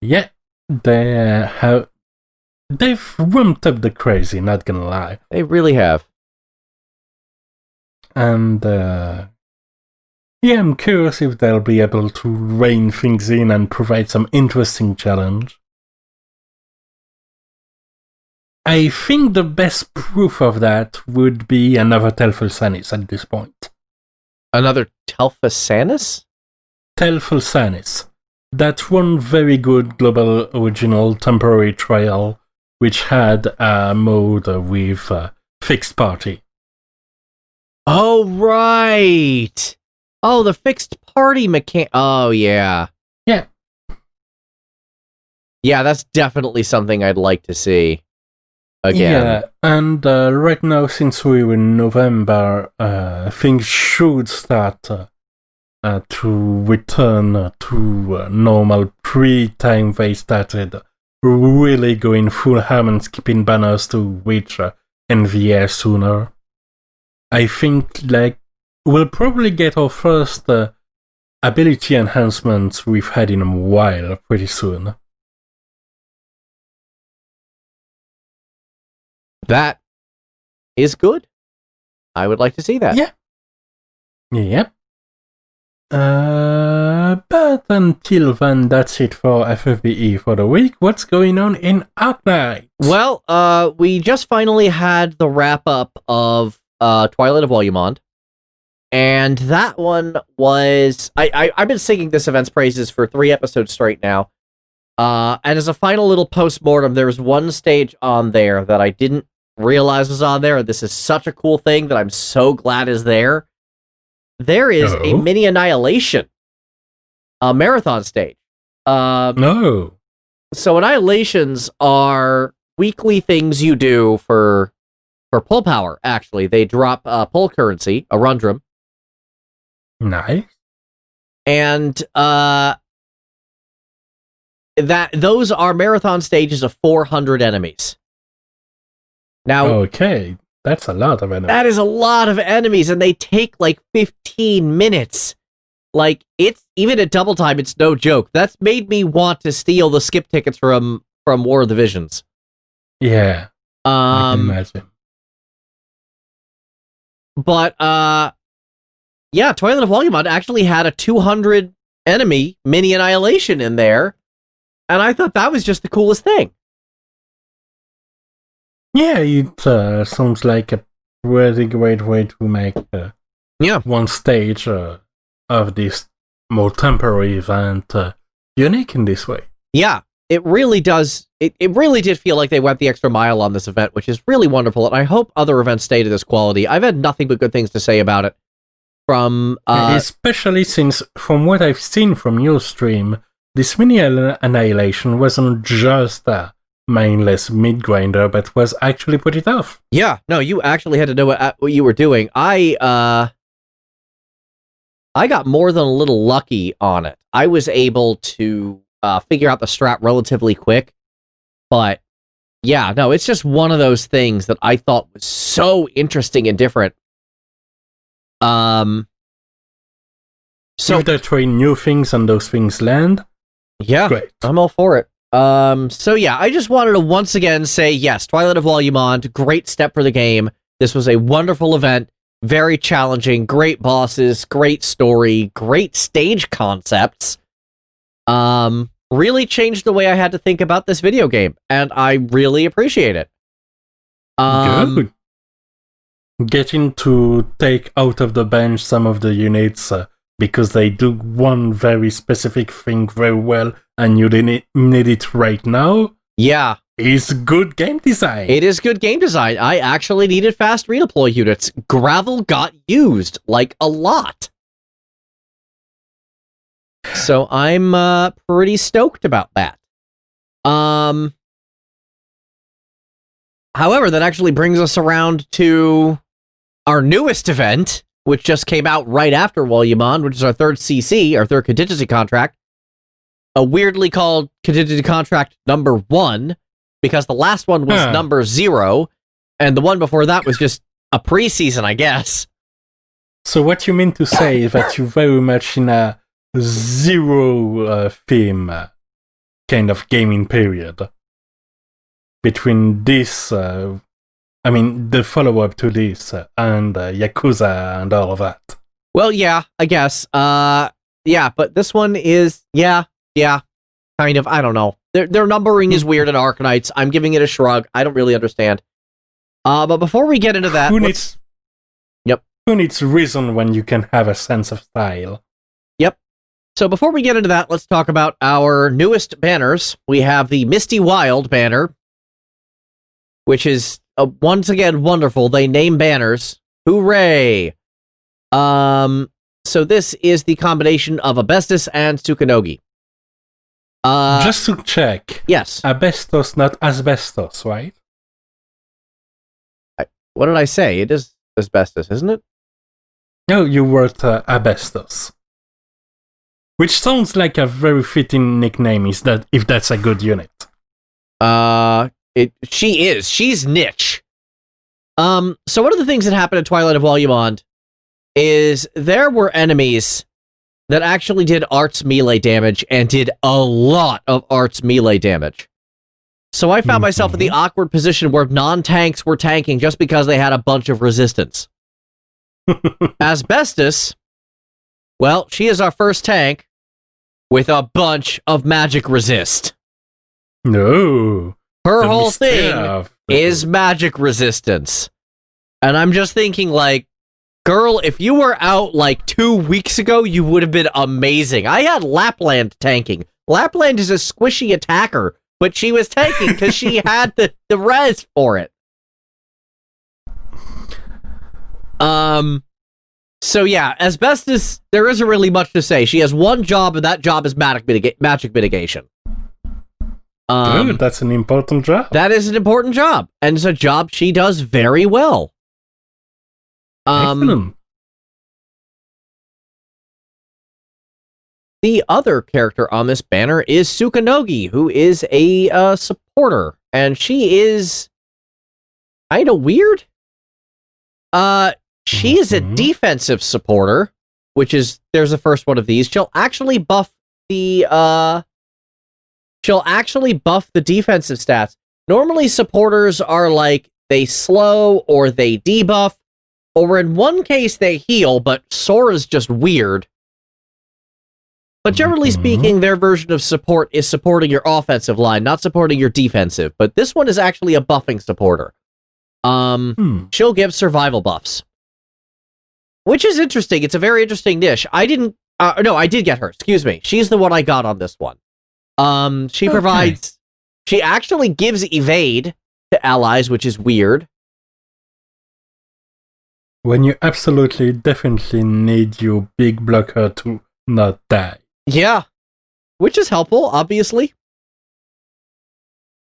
Yeah, they've ramped up the crazy, not gonna lie. They really have. And yeah, I'm curious if they'll be able to rein things in and provide some interesting challenge. I think the best proof of that would be another Telphalsanis at this point. Another Telphalsanis? Telphalsanis. That one very good global original temporary trial, which had a mode with fixed party. Oh, right! Oh, the fixed party mechanic. Oh, yeah. Yeah. Yeah, that's definitely something I'd like to see. Again. Yeah, and right now, since we're in November, things should start to return to normal pre-time they started really going full ham and skipping banners to reach NVAs sooner. I think we'll probably get our first ability enhancements we've had in a while pretty soon. That is good. I would like to see that. Yeah. Yep. But until then, that's it for FFBE for the week. What's going on in Arknights? Well, we just finally had the wrap-up of Twilight of Wollumonde. And that one was... I've been singing this event's praises for 3 episodes straight now. And as a final little post-mortem, there was one stage on there that I didn't realize was on there. This is such a cool thing that I'm so glad is there. There is a mini Annihilation marathon stage. No. So Annihilations are weekly things you do for pull power, actually. They drop pull currency, a rundrum. Nice. And those are marathon stages of 400 enemies. Now, okay, that's a lot of enemies. That is a lot of enemies, and they take like 15 minutes. Like, it's even at double time, it's no joke. That's made me want to steal the skip tickets from War of the Visions. Yeah, I can imagine. But yeah, Twilight of Wollumonde actually had a 200 enemy mini annihilation in there, and I thought that was just the coolest thing. Yeah, it sounds like a pretty great way to make one stage of this more temporary event unique in this way. Yeah, it really does. It really did feel like they went the extra mile on this event, which is really wonderful, and I hope other events stay to this quality. I've had nothing but good things to say about it. From especially since, from what I've seen from your stream, this mini annihilation wasn't just a mindless mid-grinder, but was actually pretty tough. Yeah, no, you actually had to know what you were doing. I got more than a little lucky on it. I was able to figure out the strat relatively quick, but yeah, no, it's just one of those things that I thought was so interesting and different. So if they're trying new things and those things land, yeah, great. I'm all for it. So yeah, I just wanted to once again say yes, Twilight of Wollumonde, great step for the game. This was a wonderful event, very challenging, great bosses, great story, great stage concepts. Really changed the way I had to think about this video game, and I really appreciate it. Good. Getting to take out of the bench some of the units because they do one very specific thing very well and you didn't need it right now. Yeah. Is good game design. It is good game design. I actually needed fast redeploy units. Gravel got used, like, a lot. So I'm pretty stoked about that. However, that actually brings us around to our newest event, which just came out right after Wollumonde, which is our third CC, our third contingency contract. A weirdly called contingency contract number 1, because the last one was number 0, and the one before that was just a preseason, I guess. So what you mean to say is that you're very much in a zero theme kind of gaming period between this, the follow-up to this and Yakuza and all of that. Well, yeah, I guess. Yeah, but this one is, yeah, kind of, I don't know. Their numbering is weird in Arknights. I'm giving it a shrug. I don't really understand. But before we get into that... Who needs reason when you can have a sense of style? Yep. So before we get into that, let's talk about our newest banners. We have the Misty Wild banner, which is, once again, wonderful. They name banners. Hooray! So this is the combination of Asbestos and Tsukunogi. Just to check. Yes. Asbestos, not Asbestos, right? What did I say? It is Asbestos, isn't it? No, you wrote Asbestos. Which sounds like a very fitting nickname, if that's a good unit. She is. She's niche. So one of the things that happened in Twilight of Wollumonde is there were enemies that actually did arts melee damage and did a lot of arts melee damage. So I found myself in the awkward position where non-tanks were tanking just because they had a bunch of resistance. Asbestos, well, she is our first tank with a bunch of magic resist. No. Her whole thing is magic resistance. And I'm just thinking, like, girl, if you were out like 2 weeks ago, you would have been amazing. I had Lapland tanking. Lapland is a squishy attacker, but she was tanking because she had the res for it. So yeah, Asbestos, there isn't really much to say. She has one job, and that job is magic mitigation. Good, that's an important job. That is an important job, and it's a job she does very well. Excellent. The other character on this banner is Tsukunogi, who is a supporter, and she is kind of weird. She is a defensive supporter, which is, there's the first one of these. She'll actually buff the defensive stats. Normally supporters are like, they slow or they debuff, or in one case they heal, but Sora's just weird. But generally speaking, their version of support is supporting your offensive line, not supporting your defensive. But this one is actually a buffing supporter. She'll give survival buffs, which is interesting. It's a very interesting niche. I did get her. Excuse me. She's the one I got on this one. She provides. She actually gives evade to allies, which is weird. When you absolutely, definitely need your big blocker to not die. Yeah, which is helpful, obviously.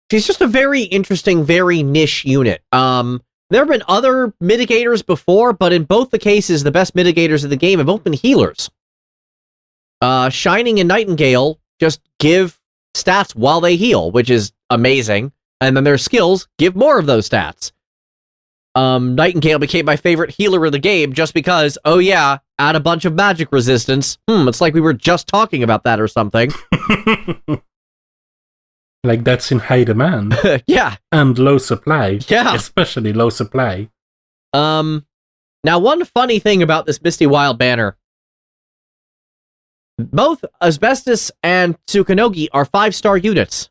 She's just a very interesting, very niche unit. There have been other mitigators before, but in both the cases, the best mitigators in the game have both been healers. Shining and Nightingale just give stats while they heal, which is amazing. And then their skills give more of those stats. Nightingale became my favorite healer in the game just because, oh yeah, add a bunch of magic resistance. It's like we were just talking about that or something. Like that's in high demand. Yeah. And low supply. Yeah. Especially low supply. Now one funny thing about this Misty Wild banner, both Asbestos and Tsukunogi are 5-star units.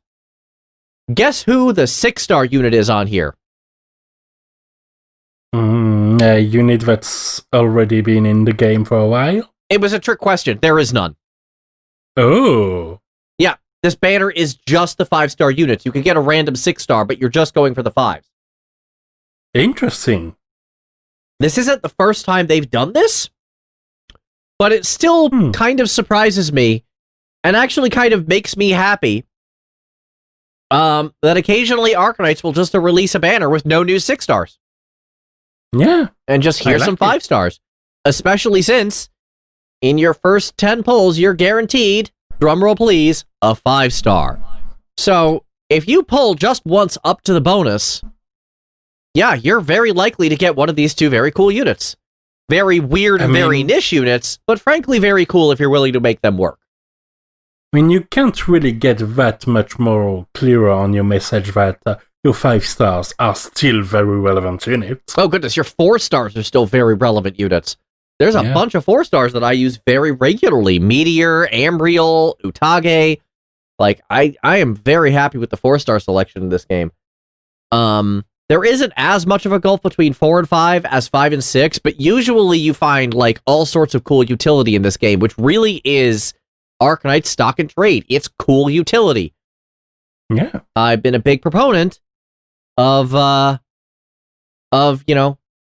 Guess who the 6-star unit is on here? A unit that's already been in the game for a while? It was a trick question. There is none. Oh. Yeah, this banner is just the 5-star units. You can get a random 6-star, but you're just going for the 5s. Interesting. This isn't the first time they've done this, but it still kind of surprises me and actually kind of makes me happy that occasionally Arknights will just release a banner with no new 6-stars. Yeah. And just here's some 5-stars. Especially since in your first 10 pulls, you're guaranteed, drumroll please, a 5-star. So if you pull just once up to the bonus, yeah, you're very likely to get one of these two very cool units. Very weird, very niche units, but frankly very cool if you're willing to make them work. I mean, you can't really get that much more clearer on your message that your 5-stars are still very relevant units. Oh goodness, your 4-stars are still very relevant units. There's a bunch of 4-stars that I use very regularly. Meteor, Ambriel, Utage. Like, I am very happy with the 4-star selection in this game. There isn't as much of a gulf between 4 and 5 as 5 and 6, but usually you find, like, all sorts of cool utility in this game, which really is Arknights stock and trade. It's cool utility. Yeah. I've been a big proponent of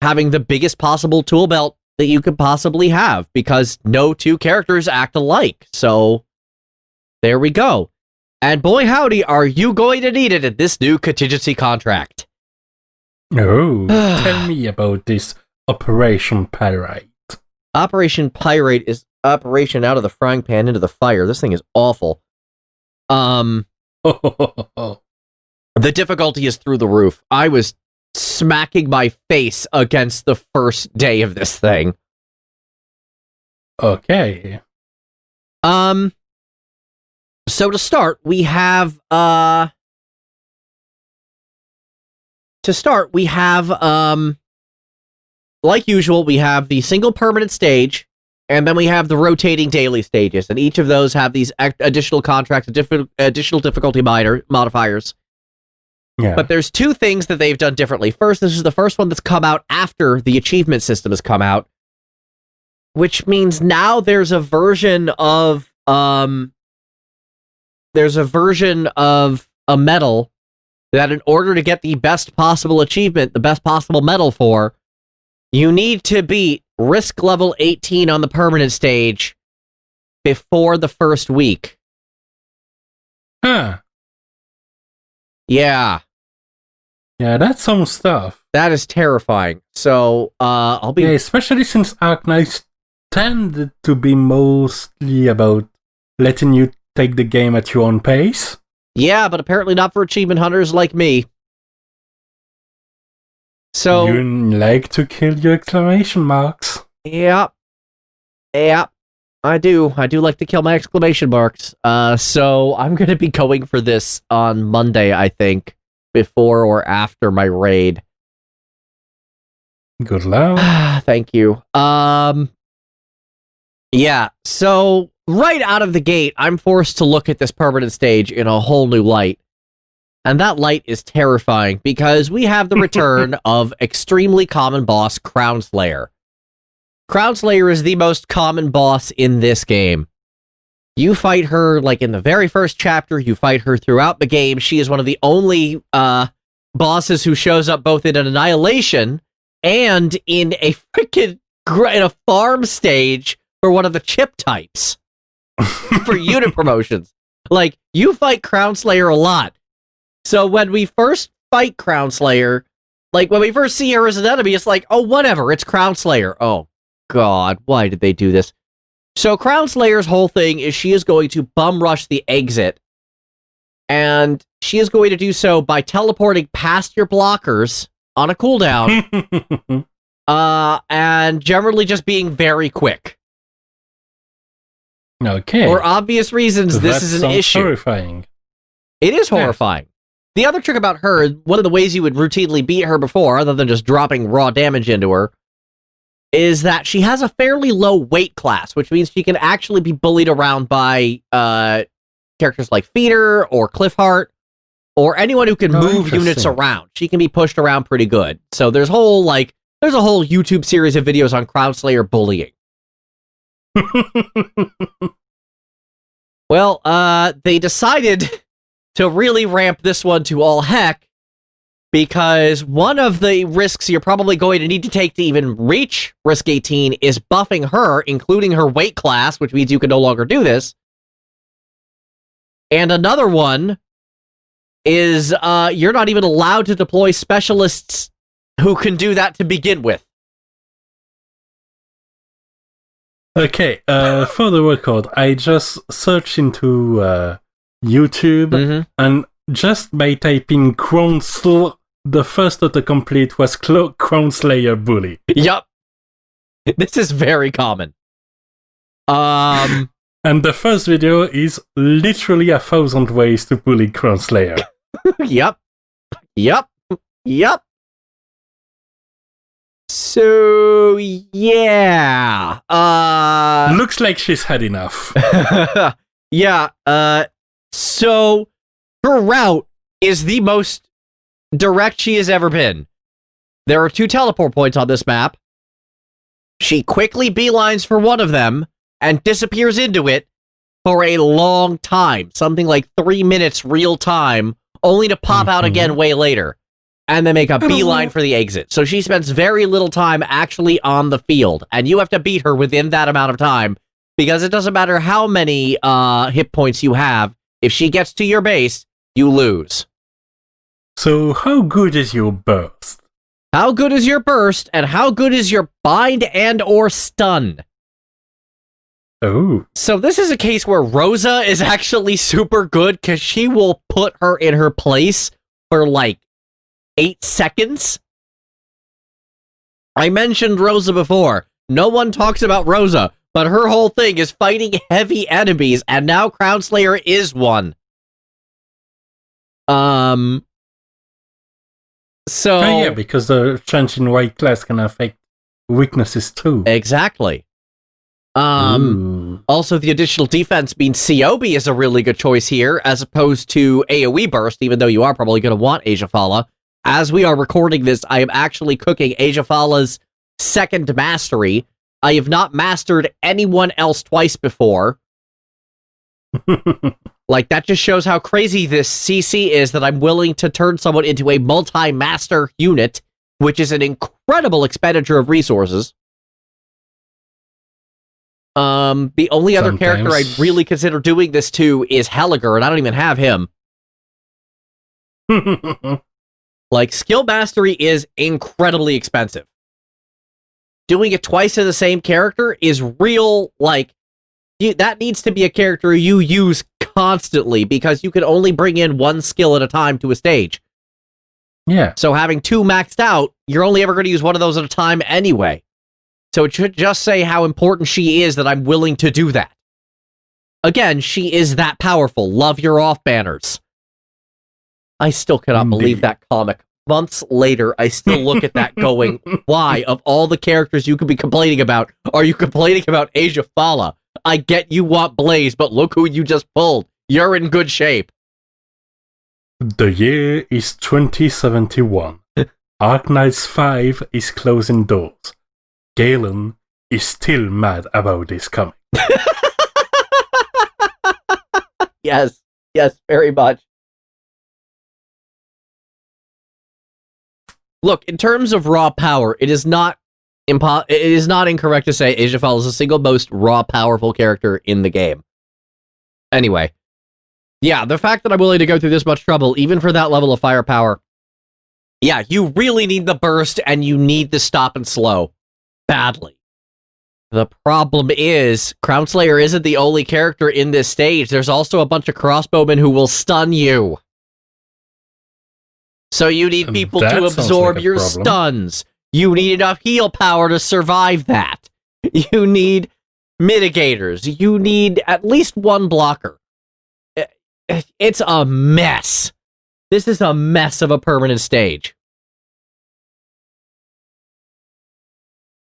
having the biggest possible tool belt that you could possibly have, because no two characters act alike. So there we go. And boy howdy, are you going to need it in this new contingency contract. Oh, tell me about this Operation Pyrite. Operation Pyrite is operation out of the frying pan into the fire. This thing is awful. The difficulty is through the roof. I was smacking my face against the first day of this thing. Okay. So to start, we have like usual, we have the single permanent stage, and then we have the rotating daily stages, and each of those have these additional contracts, additional difficulty modifiers. Yeah. But there's two things that they've done differently. First, this is the first one that's come out after the achievement system has come out, which means now there's a version of a medal that in order to get the best possible achievement, the best possible medal for, you need to beat risk level 18 on the permanent stage before the first week. Huh. Yeah, Yeah, that's some stuff. that is terrifying. So, I'll be... Yeah, especially since Arknights tend to be mostly about letting you take the game at your own pace. Yeah, but apparently not for achievement hunters like me. So... You like to kill your exclamation marks. Yeah. Yeah. I do like to kill my exclamation marks. So I'm going to be going for this on Monday, I think, before or after my raid. Good luck. Thank you. Yeah, so right out of the gate, I'm forced to look at this permanent stage in a whole new light. And that light is terrifying because we have the return of extremely common boss Crown Slayer. Crown Slayer is the most common boss in this game. You fight her, like, in the very first chapter. You fight her throughout the game. She is one of the only bosses who shows up both in an Annihilation and in a freaking in a farm stage for one of the chip types for unit promotions. Like, you fight Crown Slayer a lot. So when we first fight Crown Slayer, like, when we first see her as an enemy, it's like, oh, whatever, it's Crown Slayer. Oh, God, why did they do this? So Crown Slayer's whole thing is she is going to bum rush the exit, and she is going to do so by teleporting past your blockers on a cooldown, and generally just being very quick. Okay. For obvious reasons, this is an issue. Horrifying. It is horrifying. Yes. The other trick about her, one of the ways you would routinely beat her before, other than just dropping raw damage into her, is that she has a fairly low weight class, which means she can actually be bullied around by characters like Feeder or Cliffheart, or anyone who can move units around. She can be pushed around pretty good. So there's a whole YouTube series of videos on Crown Slayer bullying. Well, they decided to really ramp this one to all heck, because one of the risks you're probably going to need to take to even reach Risk 18 is buffing her, including her weight class, which means you can no longer do this. And another one is you're not even allowed to deploy specialists who can do that to begin with. Okay, for the record, I just searched into YouTube, and just by typing Crown Slayer, the first autocomplete was Crown Slayer bully. Yup. This is very common. And the first video is literally 1,000 ways to bully Crown Slayer. Yup. So, yeah. Looks like she's had enough. Yeah, so her route is the most direct she has ever been. There are 2 teleport points on this map. She quickly beelines for one of them and disappears into it for a long time, something like 3 minutes real time, only to pop out again way later, and then make a beeline for the exit. So she spends very little time actually on the field, and you have to beat her within that amount of time, because it doesn't matter how many hit points you have. If she gets to your base, you lose. So how good is your burst? How good is your burst, and how good is your bind and or stun? Oh. So this is a case where Rosa is actually super good, because she will put her in her place for like 8 seconds. I mentioned Rosa before. No one talks about Rosa, but her whole thing is fighting heavy enemies, and now Crown Slayer is one. So... Oh yeah, because the change in weight class can affect weaknesses too. Exactly. Also, the additional defense means Ciobi is a really good choice here, as opposed to AoE Burst, even though you are probably going to want Ajafala. As we are recording this, I am actually cooking Ajafala's second mastery. I have not mastered anyone else twice before. Like, that just shows how crazy this CC is, that I'm willing to turn someone into a multi-master unit, which is an incredible expenditure of resources. The only other character I'd really consider doing this to is Helliger, and I don't even have him. Like, skill mastery is incredibly expensive. Doing it twice in the same character is real, like, that needs to be a character you use constantly, because you can only bring in one skill at a time to a stage. Yeah. So having two maxed out, you're only ever going to use one of those at a time anyway. So it should just say how important she is that I'm willing to do that. Again, she is that powerful. Love your off banners. I still cannot believe that comic. Months later, I still look at that going, why, of all the characters you could be complaining about, are you complaining about Asia Fala? I get you want Blaze, but look who you just pulled. You're in good shape. The year is 2071. Arknights 5 is closing doors. Galen is still mad about this comic. Yes, very much. Look, in terms of raw power, it is not incorrect to say Ajafal is the single most raw powerful character in the game. Anyway, yeah, the fact that I'm willing to go through this much trouble, even for that level of firepower, yeah, you really need the burst and you need the stop and slow badly. The problem is, Crownslayer isn't the only character in this stage. There's also a bunch of crossbowmen who will stun you. So you need people to absorb your stuns. You need enough heal power to survive that. You need mitigators. You need at least one blocker. It's a mess. This is a mess of a permanent stage.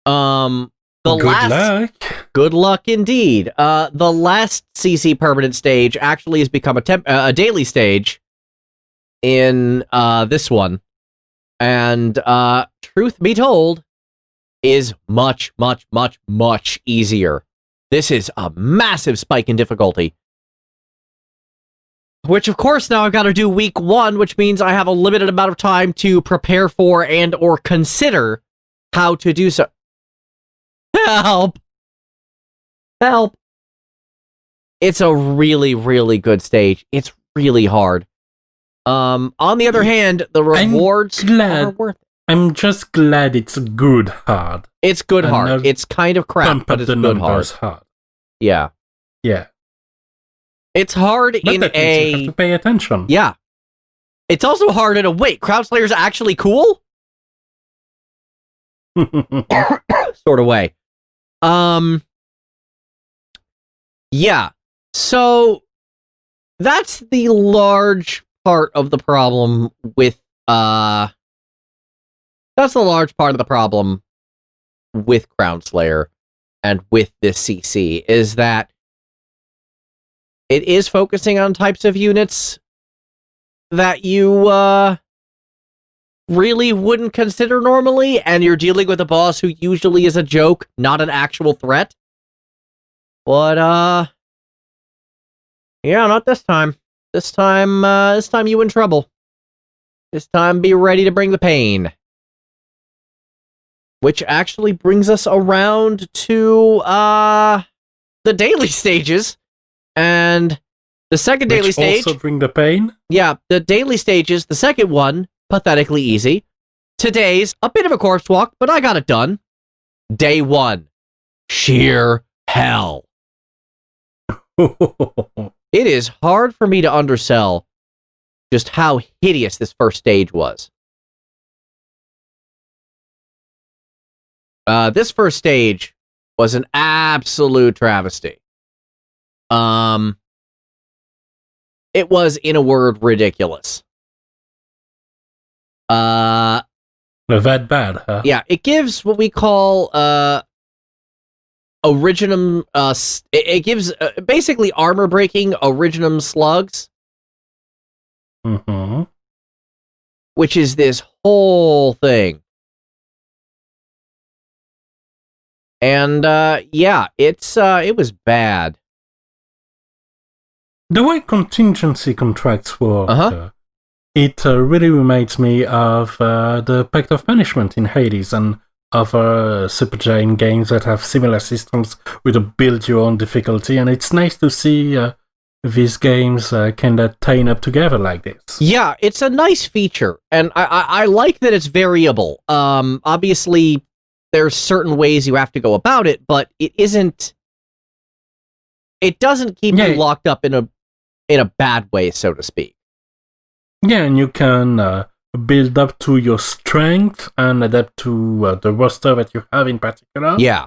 Good luck indeed. The last CC permanent stage actually has become a daily stage in this one, and truth be told, is much easier. This is a massive spike in difficulty, which of course now I've got to do week 1, which means I have a limited amount of time to prepare for and or consider how to do so. Help! It's a really good stage. It's really hard. On the other hand, the rewards are worth it. I'm just glad it's good hard. It's good hard. It's kind of crap, but it's good hard. Yeah. It's hard but in that means you have to pay attention. Yeah. It's also hard in a wait. Crowdslayer's actually cool? Sort of way. Yeah. So that's the large part of the problem with Crownslayer and with this CC, is that it is focusing on types of units that you really wouldn't consider normally, and you're dealing with a boss who usually is a joke, not an actual threat. But yeah, not this time. This time you in trouble. This time be ready to bring the pain. Which actually brings us around to the daily stages. And the second daily stage also bring the pain? Yeah, the daily stages, the second one, pathetically easy. Today's a bit of a corpse walk, but I got it done. Day 1. Sheer hell. It is hard for me to undersell just how hideous this first stage was. This first stage was an absolute travesty. It was, in a word, ridiculous. That bad, huh? Yeah, it gives what we call originum. It gives basically armor breaking originum slugs, which is this whole thing. And yeah, it was bad. The way contingency contracts work, it really reminds me of the Pact of Punishment in Hades and other Supergiant games that have similar systems with a build your own difficulty, and it's nice to see these games kind of tying up together like this. Yeah, it's a nice feature, and I like that it's variable. Obviously, there's certain ways you have to go about it, but it isn't. It doesn't keep you locked up in a bad way, so to speak. Yeah, and you can build up to your strength and adapt to the roster that you have in particular. Yeah.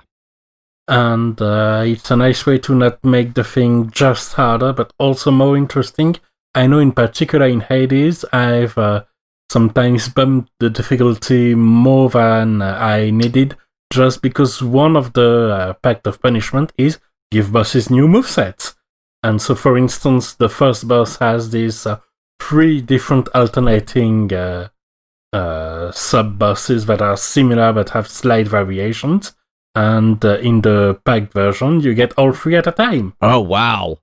And it's a nice way to not make the thing just harder, but also more interesting. I know in particular in Hades, I've sometimes bumped the difficulty more than I needed, just because one of the Pact of Punishment is give bosses new movesets. And so, for instance, the first boss has these 3 different alternating sub-bosses that are similar but have slight variations. And in the packed version, you get all 3 at a time. Oh, wow.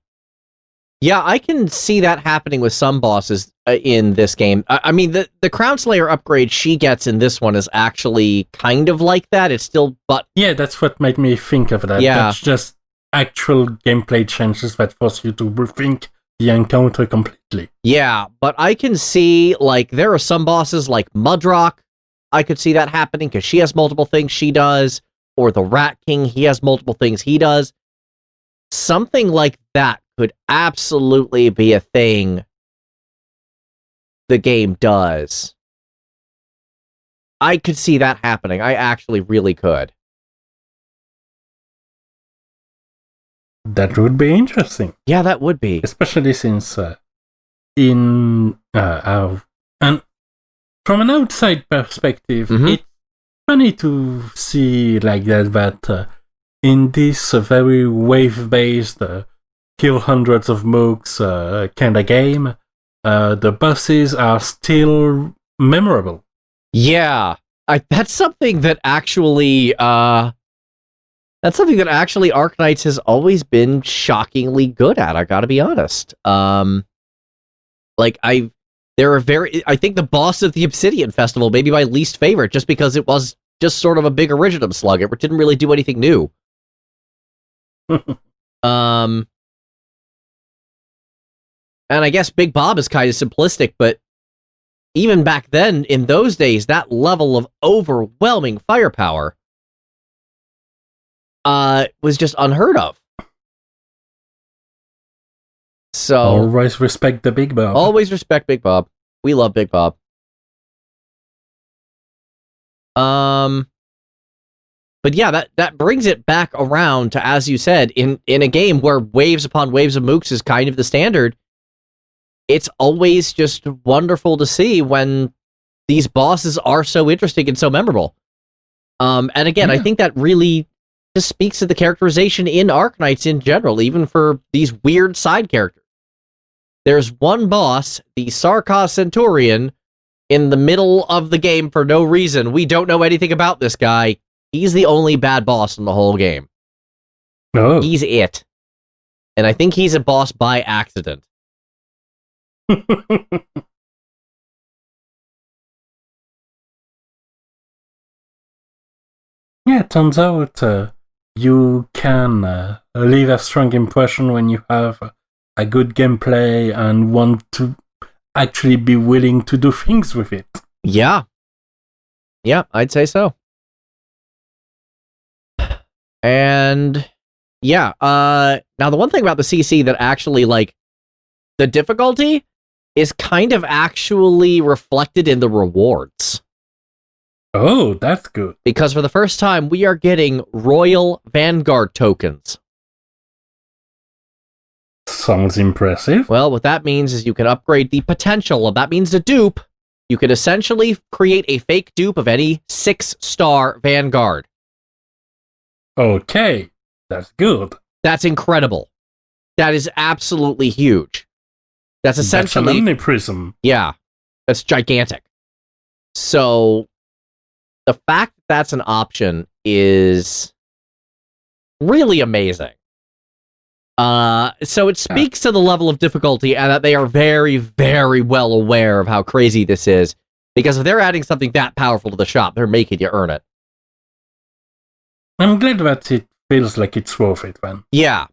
Yeah, I can see that happening with some bosses in this game. I mean, the Crown Slayer upgrade she gets in this one is actually kind of like that. It's still, but... Yeah, that's what made me think of that. Yeah. That's just actual gameplay changes that force you to rethink the encounter completely. Yeah, but I can see, like, there are some bosses like Mudrock. I could see that happening because she has multiple things she does. Or the Rat King, he has multiple things he does. Something like that could absolutely be a thing the game does. I could see that happening. I actually really could. That would be interesting. Yeah, that would be. Especially since and from an outside perspective, it's funny to see like that in this very wave-based kill hundreds of mooks kind of game, the bosses are still memorable. Yeah, that's something that actually Arknights has always been shockingly good at. I gotta be honest. I think the boss of the Obsidian Festival may be my least favorite, just because it was just sort of a big Originum slug. It didn't really do anything new. And I guess Big Bob is kind of simplistic, but even back then, in those days, that level of overwhelming firepower was just unheard of. So always respect the Big Bob. Always respect Big Bob. We love Big Bob. But yeah, that brings it back around to, as you said, in a game where waves upon waves of mooks is kind of the standard. It's always just wonderful to see when these bosses are so interesting and so memorable. And again, I think that really just speaks to the characterization in Arknights in general, even for these weird side characters. There's one boss, the Sarkos Centurion, in the middle of the game for no reason. We don't know anything about this guy. He's the only bad boss in the whole game. Oh. He's it. And I think he's a boss by accident. Yeah, it turns out you can leave a strong impression when you have a good gameplay and want to actually be willing to do things with it. Yeah. Yeah, I'd say so. And yeah, now the one thing about the CC that actually, like, the difficulty is kind of actually reflected in the rewards. Oh, that's good. Because for the first time, we are getting Royal Vanguard tokens. Sounds impressive. Well, what that means is you can upgrade the potential, and that means the dupe. You could essentially create a fake dupe of any 6-star Vanguard. Okay, that's good. That's incredible. That is absolutely huge. That's essentially... That's an omniprism. Yeah, that's gigantic. So, the fact that that's an option is really amazing. So it speaks to the level of difficulty and that they are very, very well aware of how crazy this is. Because if they're adding something that powerful to the shop, they're making you earn it. I'm glad that it feels like it's worth it, man. Yeah.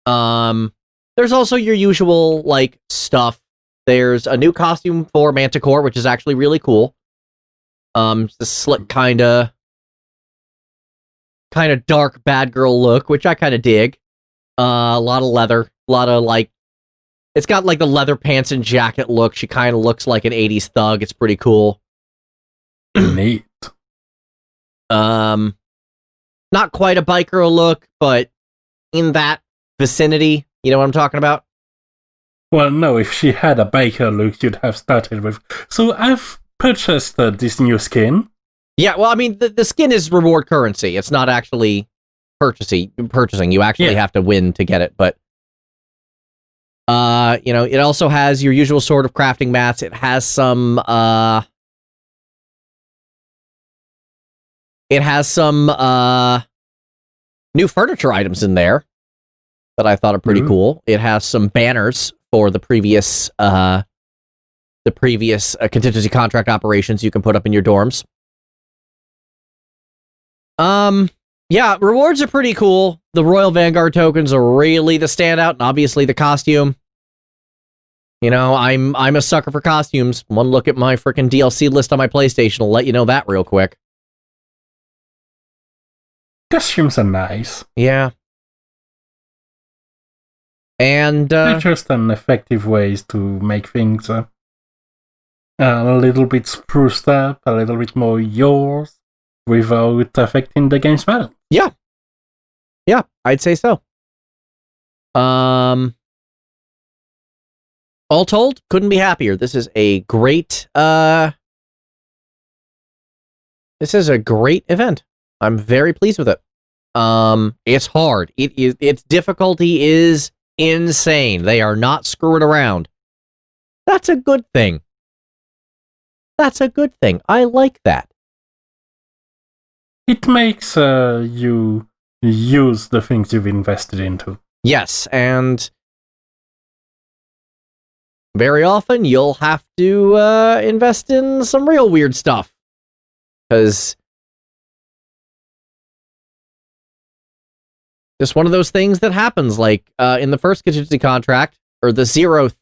And There's also your usual, like, stuff. There's a new costume for Manticore, which is actually really cool. It's the slick kind of dark bad girl look, which I kind of dig. A lot of leather, a lot of, like, it's got, like, the leather pants and jacket look. She kind of looks like an 80s thug. It's pretty cool. Neat. Not quite a biker look, but in that vicinity. You know what I'm talking about? Well, no, if she had a biker look, you'd have started with... So I've purchased this new skin. Yeah, well, I mean, the skin is reward currency. It's not actually purchasing. You actually have to win to get it, but... you know, it also has your usual sort of crafting mats. It has some, new furniture items in there that I thought are pretty cool. It has some banners for the previous contingency contract operations you can put up in your dorms. Yeah, rewards are pretty cool. The Royal Vanguard tokens are really the standout, and obviously the costume. You know, I'm a sucker for costumes. One look at my freaking DLC list on my PlayStation will let you know that real quick. Costumes are nice. Yeah. And they're just an effective ways to make things a little bit spruced up, a little bit more yours, without affecting the game's balance. Yeah. Yeah, I'd say so. All told, couldn't be happier. This is a great event. I'm very pleased with it. It's hard. Its difficulty is insane. They are not screwing around. That's a good thing. I like that. It makes you use the things you've invested into. Yes, and very often you'll have to invest in some real weird stuff. Because just one of those things that happens, like in the first contingency contract, or the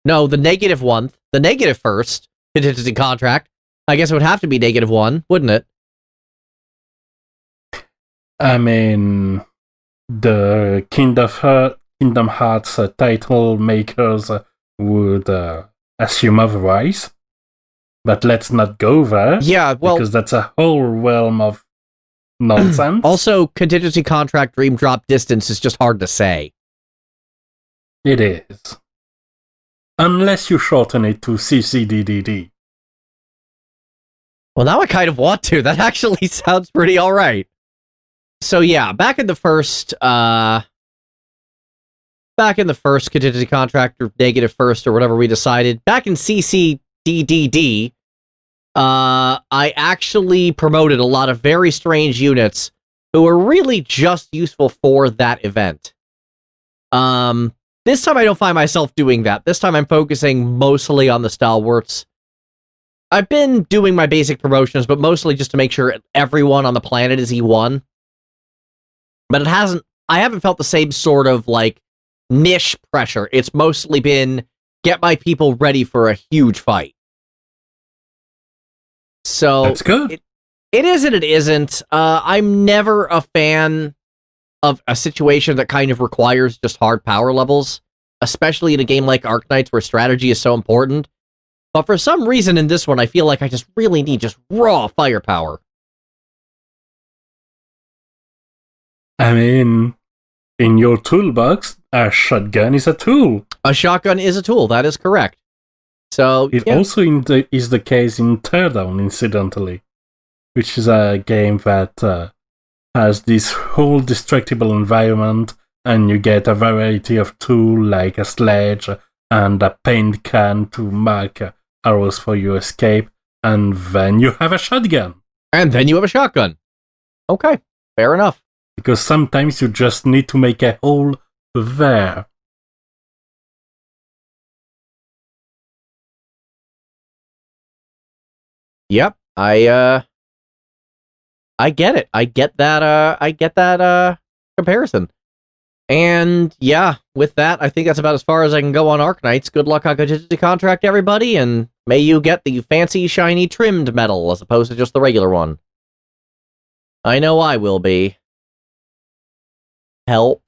negative one, the negative first contingency contract. I guess it would have to be -1, wouldn't it? I mean, the Kingdom Hearts title makers would assume otherwise. But let's not go there. Yeah, well, because that's a whole realm of nonsense. Also, contingency contract dream drop distance is just hard to say. It is. Unless you shorten it to CCDDD. Well, now I kind of want to. That actually sounds pretty alright. So yeah, back in the first contingency contract, or negative first, or whatever we decided, back in CCDDD, I actually promoted a lot of very strange units who were really just useful for that event. This time I don't find myself doing that. This time I'm focusing mostly on the stalwarts. I've been doing my basic promotions, but mostly just to make sure everyone on the planet is E1. But I haven't felt the same sort of, like, niche pressure. It's mostly been, get my people ready for a huge fight. So that's good. It is and it isn't. I'm never a fan of a situation that kind of requires just hard power levels, especially in a game like Arknights where strategy is so important. But for some reason in this one, I feel like I just really need just raw firepower. I mean, in your toolbox, a shotgun is a tool. A shotgun is a tool, that is correct. So it also is the case in Teardown, incidentally, which is a game that has this whole destructible environment, and you get a variety of tools like a sledge and a paint can to mark arrows for your escape, and then you have a shotgun. Okay, fair enough. Because sometimes you just need to make a hole there. Yep, I get it. I get that comparison. And yeah, with that, I think that's about as far as I can go on Arknights. Good luck on contingency contract, everybody, and may you get the fancy, shiny, trimmed medal as opposed to just the regular one. I know I will be. Help.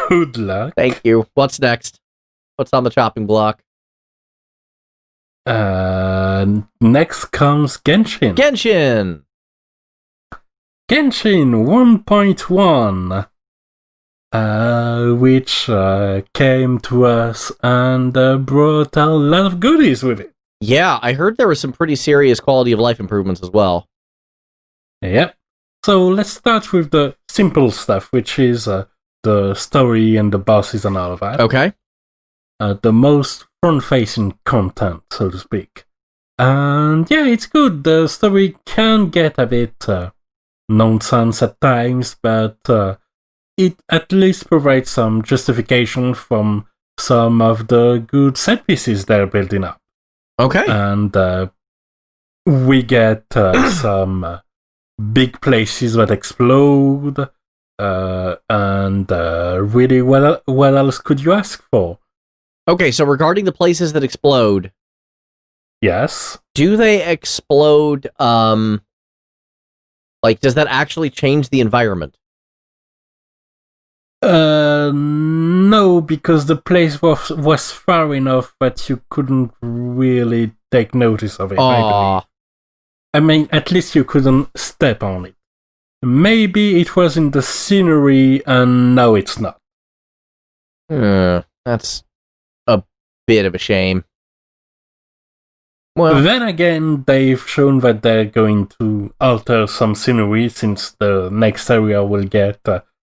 Good luck. Thank you. What's next? What's on the chopping block? Next comes Genshin. Genshin 1.1. Which came to us and brought a lot of goodies with it. Yeah, I heard there were some pretty serious quality of life improvements as well. Yep. So let's start with the simple stuff, which is the story and the bosses and all of that. Okay. The most front-facing content, so to speak. And yeah, it's good. The story can get a bit nonsense at times, but it at least provides some justification from some of the good set pieces they're building up. Okay. And we get some big places that explode, and really, what else could you ask for? Okay, so regarding the places that explode, Yes. do they explode, does that actually change the environment? No, because the place was far enough that you couldn't really take notice of it. I mean, at least you couldn't step on it. Maybe it was in the scenery, and now it's not. That's a bit of a shame. Well, then again, they've shown that they're going to alter some scenery since the next area will get.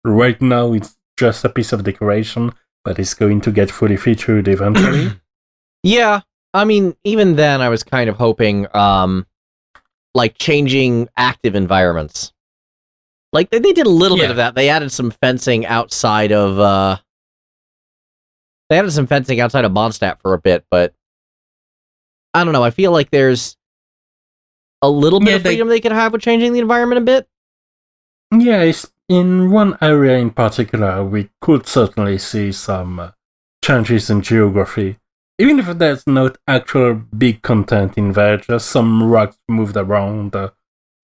Right now, it's just a piece of decoration, but it's going to get fully featured eventually. Yeah, I mean, even then, I was kind of hoping, changing active environments. Like, they did a little bit of that. They added some fencing outside of, Mondstadt for a bit, but I don't know, I feel like there's a little bit of freedom they could have with changing the environment a bit. Yeah, in one area in particular, we could certainly see some changes in geography. Even if there's not actual big content in there, just some rocks moved around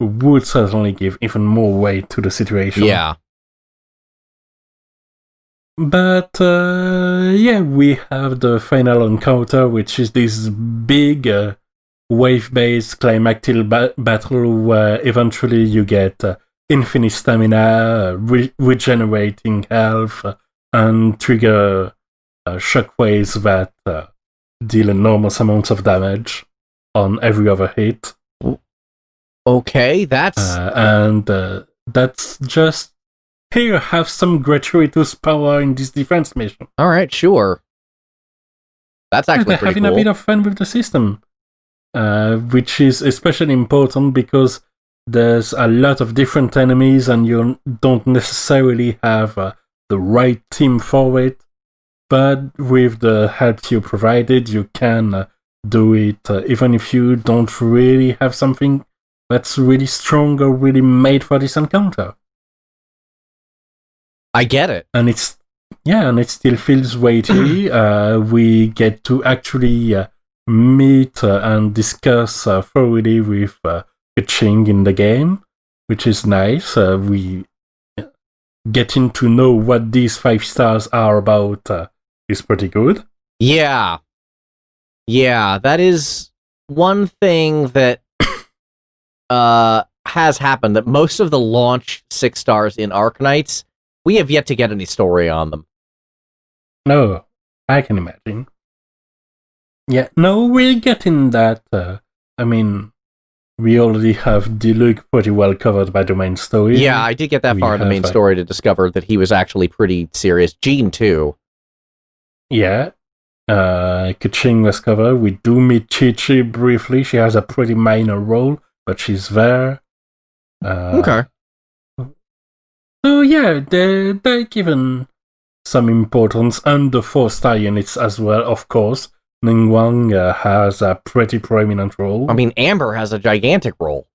would certainly give even more weight to the situation. Yeah. But, we have the final encounter, which is this big wave-based climactic battle where eventually you get infinite stamina, regenerating health, and trigger shockwaves that deal enormous amounts of damage on every other hit. Okay, that's... that's just... Here, have some gratuitous power in this defense mission. Alright, sure. That's actually they're pretty having cool. a bit of fun with the system, which is especially important because there's a lot of different enemies and you don't necessarily have the right team for it, but with the help you provided, you can do it even if you don't really have something that's really strong or really made for this encounter. I get it. And it still feels weighty. We get to actually meet and discuss thoroughly with Ching in the game, which is nice. We getting to know what these 5 stars are about is pretty good. Yeah, that is one thing that has happened, that most of the launch 6 stars in Arknights, we have yet to get any story on them. No, I can imagine. Yeah, no, we're getting that. I mean, we already have Diluc pretty well covered by the main story. Yeah, I did get that far in the main story to discover that he was actually pretty serious. Jean, too. Yeah. Kaching was covered. We do meet Chi-Chi briefly. She has a pretty minor role, but she's there. Okay. So yeah, they're given some importance, and the 4-star units as well, of course. Ningguang has a pretty prominent role. I mean, Amber has a gigantic role.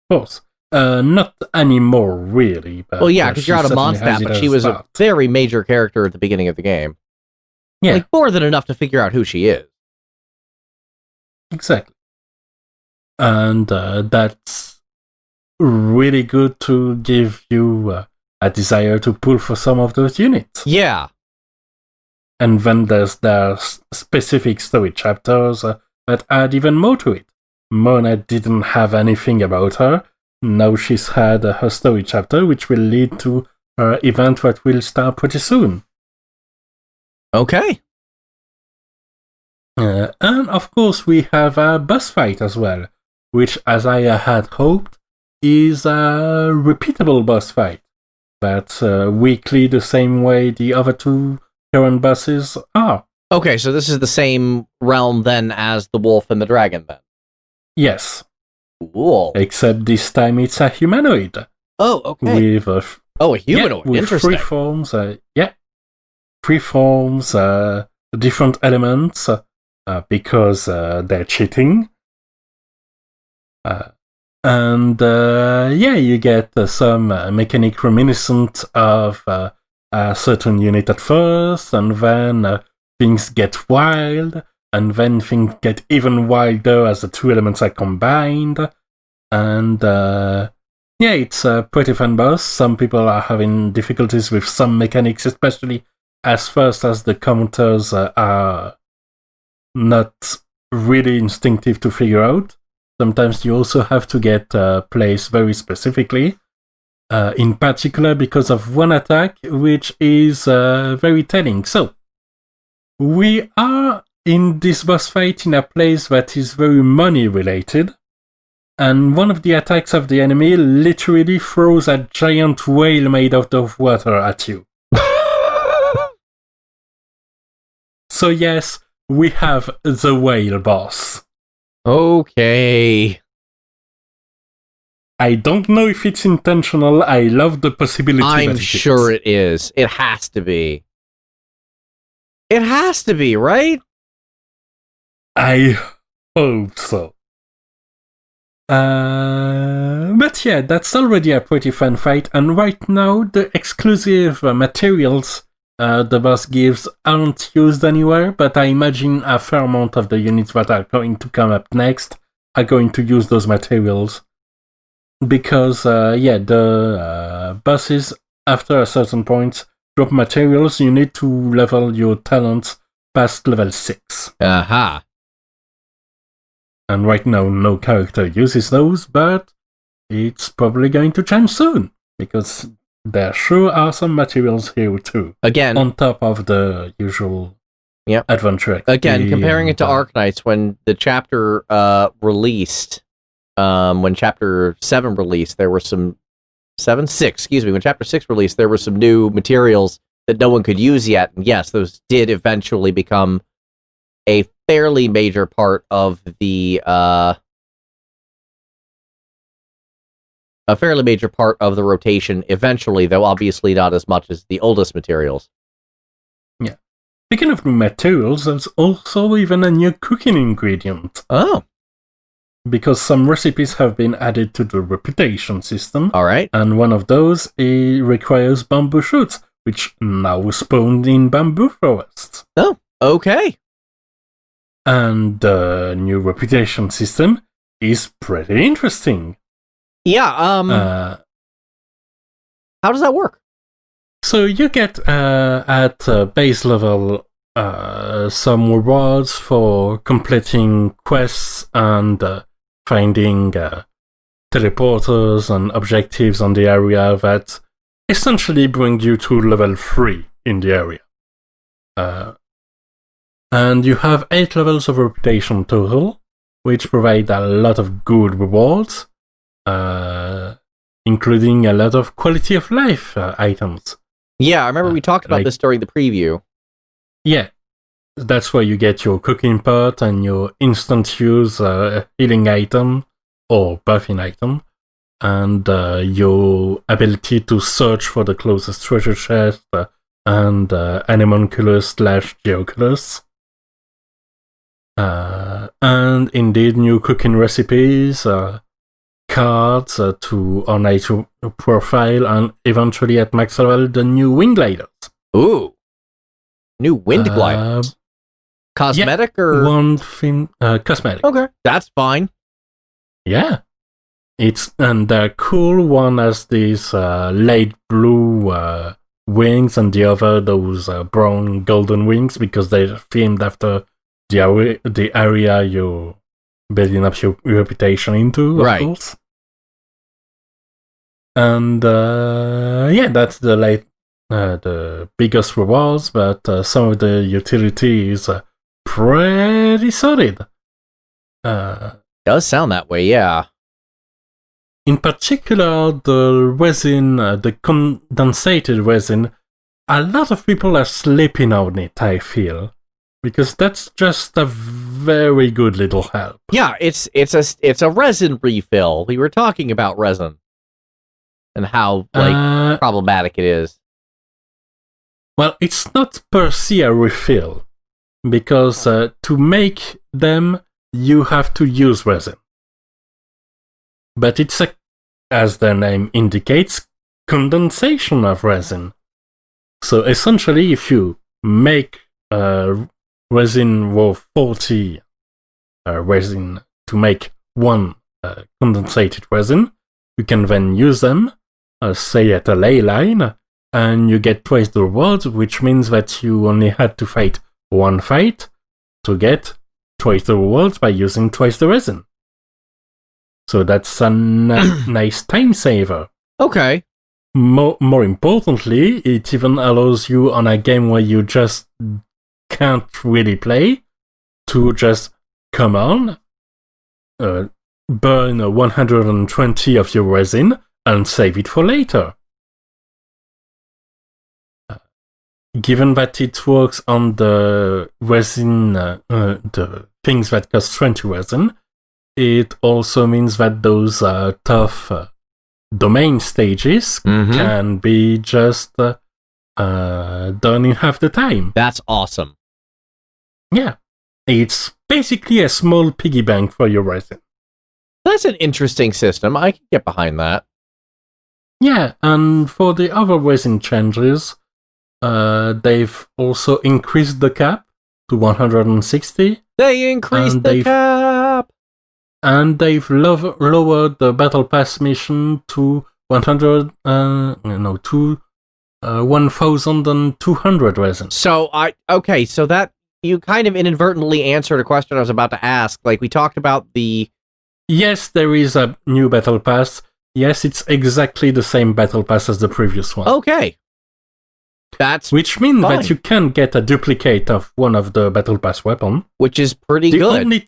Of course. Not anymore, really. But, Well, yeah, because you're out of certainly has Mondstadt, it but as she was a start. very major character at the beginning of the game. Yeah. Like, more than enough to figure out who she is. Exactly. And that's really good to give you a desire to pull for some of those units. Yeah. And then there's specific story chapters that add even more to it. Mona didn't have anything about her. Now she's had her story chapter, which will lead to her event that will start pretty soon. Okay. And of course, we have a boss fight as well, which, as I had hoped, is a repeatable boss fight. That's weekly the same way the other two current bosses are. Okay, so this is the same realm then as the wolf and the dragon then? Yes. Cool. Except this time it's a humanoid. Oh, okay. With a humanoid. with Interesting. three forms. Three forms, different elements, because they're cheating. You get some mechanic reminiscent of a certain unit at first, and then things get wild, and then things get even wilder as the two elements are combined. And it's a pretty fun boss. Some people are having difficulties with some mechanics, especially as first as the counters are not really instinctive to figure out. Sometimes you also have to get placed very specifically, in particular because of one attack, which is very telling. So, we are in this boss fight in a place that is very money-related, and one of the attacks of the enemy literally throws a giant whale made out of water at you. So yes, we have the whale boss. Okay. I don't know if it's intentional. I love the possibility. I'm sure it is. It has to be. It has to be, right? I hope so. But yeah, that's already a pretty fun fight, and right now the exclusive materials the boss gives aren't used anywhere, but I imagine a fair amount of the units that are going to come up next are going to use those materials. Because, the bosses, after a certain point, drop materials. You need to level your talents past level 6. Aha. And right now, no character uses those, but it's probably going to change soon, because there sure are some materials here too. Again, on top of the usual adventure. Again, comparing it to Arknights, when the chapter released, when chapter 7 released, there were some 6, excuse me, when chapter 6 released, there were some new materials that no one could use yet. And yes, those did eventually become a fairly major part of the rotation eventually, though obviously not as much as the oldest materials. Yeah. Speaking of new materials, there's also even a new cooking ingredient. Oh. Because some recipes have been added to the reputation system. All right. And one of those requires bamboo shoots, which now spawn in bamboo forests. Oh, okay. And the new reputation system is pretty interesting. Yeah, how does that work? So you get at base level some rewards for completing quests and finding teleporters and objectives on the area that essentially bring you to level 3 in the area. And you have 8 levels of reputation total, which provide a lot of good rewards. Including a lot of quality of life items. Yeah, I remember we talked about this during the preview. Yeah, that's where you get your cooking pot and your instant use healing item or buffing item, and your ability to search for the closest treasure chest and animalculous/geoculous. And indeed, new cooking recipes. cards to ornate your profile, and eventually at max level, the new wing gliders. Ooh. New wind gliders. Cosmetic or? One thing, cosmetic. Okay, that's fine. Yeah. And the cool one has these light blue wings, and the other those brown golden wings, because they're themed after the area you're building up your reputation into, of course. And that's the biggest rewards, but some of the utility is pretty solid. Does sound that way, yeah. In particular, the resin, the condensated resin, a lot of people are sleeping on it, I feel. Because that's just a very good little help. Yeah, it's a resin refill. We were talking about resin and how problematic it is. Well, it's not per se a refill, because to make them, you have to use resin. But it's as the name indicates, condensation of resin. So essentially, if you make resin worth 40 resin to make one condensated resin, you can then use them, say at a ley line, and you get twice the rewards, which means that you only had to fight one fight to get twice the rewards by using twice the resin. So that's a nice time saver. Okay. More importantly, it even allows you on a game where you just can't really play to just come on, burn 120 of your resin and save it for later. Given that it works on the resin, the things that cost 20 resin, it also means that those tough domain stages can be just done in half the time. That's awesome. Yeah. It's basically a small piggy bank for your resin. That's an interesting system. I can get behind that. Yeah, and for the other resin changes, they've also increased the cap to 160. They increased the cap! And they've lowered the Battle Pass mission to 1,200 resin. So that you kind of inadvertently answered a question I was about to ask. Like, we talked about the... Yes, there is a new Battle Pass. Yes, it's exactly the same Battle Pass as the previous one. Okay. Which means fine. that you can get a duplicate of one of the Battle Pass weapon. Which is pretty good.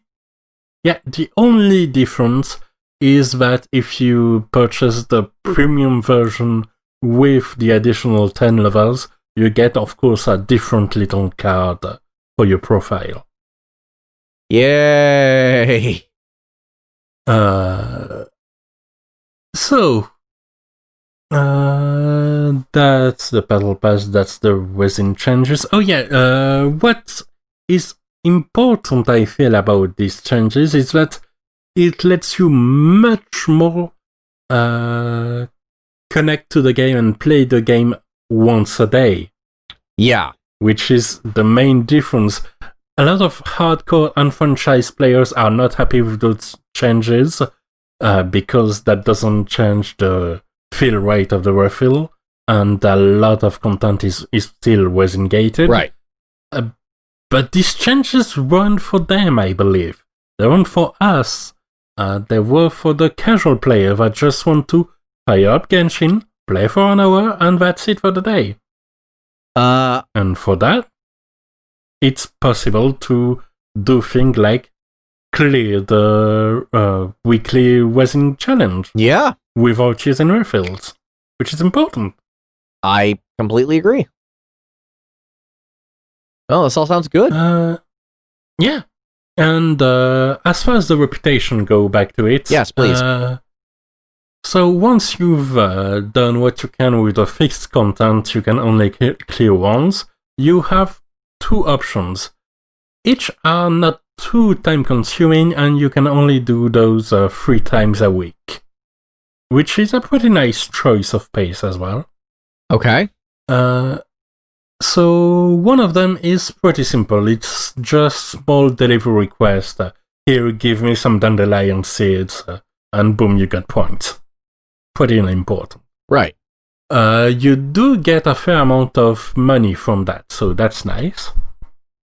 The only difference is that if you purchase the premium version with the additional 10 levels, you get, of course, a different little card for your profile. Yay! That's the Battle Pass, that's the resin changes. Oh yeah, what is important, I feel, about these changes is that it lets you much more connect to the game and play the game once a day. Yeah. Which is the main difference. A lot of hardcore unfranchised players are not happy with those changes because that doesn't change the fill rate of the refill, and a lot of content is still resin gated. Right. But these changes weren't for them, I believe. They weren't for us. They were for the casual player that just want to fire up Genshin, play for an hour, and that's it for the day. And for that, it's possible to do things like clear the weekly resin challenge. Yeah. Without using refills, which is important. I completely agree. Oh, this all sounds good. Yeah. And as far as the reputation go, back to it. Yes, please. So once you've done what you can with the fixed content, you can only clear once. You have two options. Each are not too time consuming, and you can only do those 3 times a week. which is a pretty nice choice of pace as well. Okay. So one of them is pretty simple. It's just small delivery request. Here, give me some dandelion seeds, and boom, you get points. Pretty unimportant. Right. You do get a fair amount of money from that, so that's nice.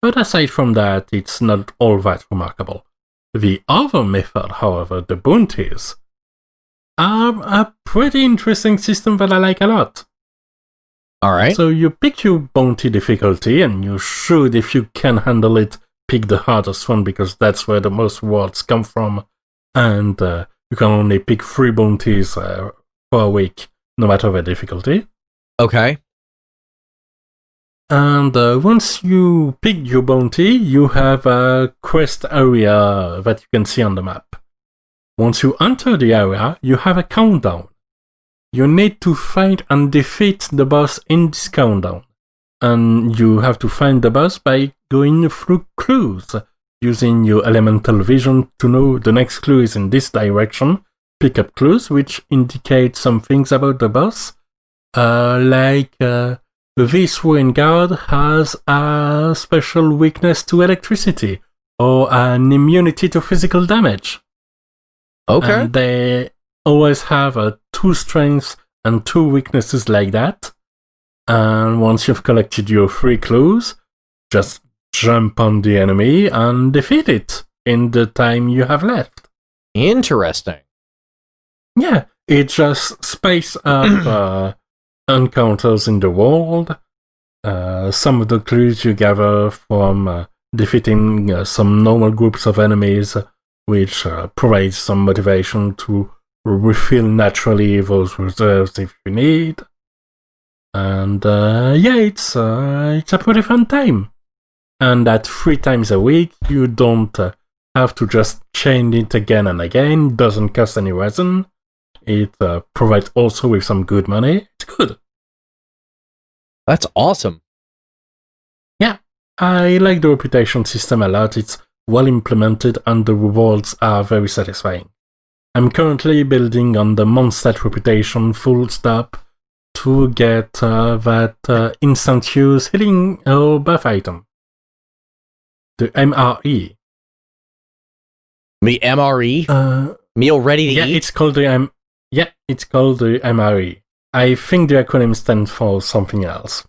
But aside from that, it's not all that remarkable. The other method, however, the bounties, are a pretty interesting system that I like a lot. Alright. So you pick your bounty difficulty, and you should, if you can handle it, pick the hardest one, because that's where the most rewards come from. And you can only pick 3 bounties for a week, no matter the difficulty. Okay. And once you pick your bounty, you have a quest area that you can see on the map. Once you enter the area, you have a countdown. You need to find and defeat the boss in this countdown. And you have to find the boss by going through clues, using your elemental vision to know the next clue is in this direction. Pick up clues which indicate some things about the boss, like this ruin guard has a special weakness to electricity, or an immunity to physical damage. Okay. And they always have 2 strengths and 2 weaknesses like that. And once you've collected your 3 clues, just jump on the enemy and defeat it in the time you have left. Interesting. Yeah, it just space up encounters in the world. Some of the clues you gather from defeating some normal groups of enemies, which provides some motivation to refill naturally those reserves if you need. And yeah, it's a pretty fun time. And at 3 times a week, you don't have to just chain it again and again. It doesn't cost any resin. It provides also with some good money. It's good. That's awesome. Yeah, I like the reputation system a lot. It's well implemented and the rewards are very satisfying. I'm currently building on the Mondstadt reputation full stop to get that instant use healing or buff item. The MRE. The MRE? Meal ready to eat? It's called the MRE. I think the acronym stands for something else.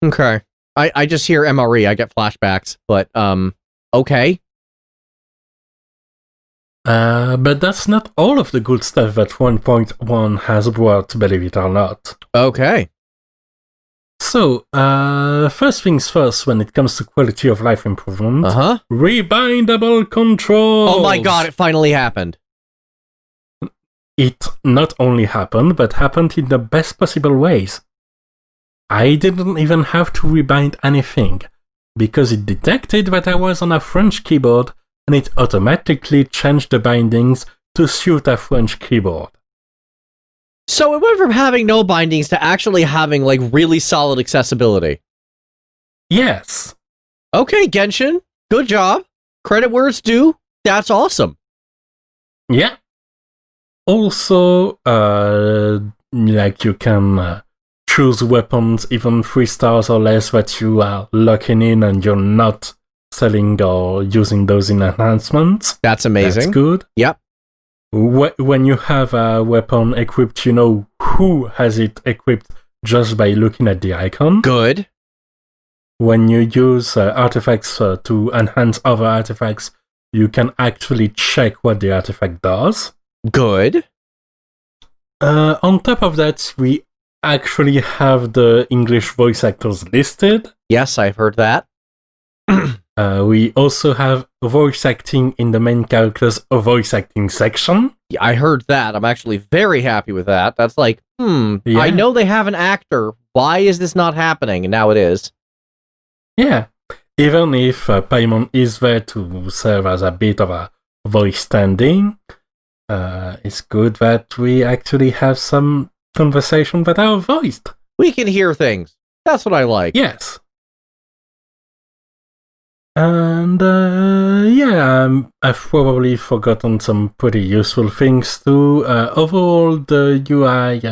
Okay. I just hear MRE, I get flashbacks, but okay. But that's not all of the good stuff that 1.1 has brought, believe it or not. Okay. So, first things first, when it comes to quality of life improvement, rebindable controls. Oh my god, it finally happened. It not only happened, but happened in the best possible ways. I didn't even have to rebind anything, because it detected that I was on a French keyboard, and it automatically changed the bindings to suit a French keyboard. So it went from having no bindings to actually having, like, really solid accessibility. Yes. Okay, Genshin. Good job. Credit where it's due. That's awesome. Yeah. Also, like you can choose weapons even 3 stars or less that you are locking in and you're not selling or using those in enhancements. That's amazing. That's good. Yep. When you have a weapon equipped, you know who has it equipped just by looking at the icon. Good. When you use artifacts to enhance other artifacts, you can actually check what the artifact does. Good. On top of that, we actually have the English voice actors listed. Yes, I've heard that. We also have voice acting in the main character's voice acting section. Yeah, I heard that. I'm actually very happy with that. That's like, Yeah. I know they have an actor. Why is this not happening? And now it is. Yeah. Even if Paimon is there to serve as a bit of a voice standing, it's good that we actually have some conversation that are voiced. We can hear things. That's what I like. Yes. And I've probably forgotten some pretty useful things too. Overall, the UI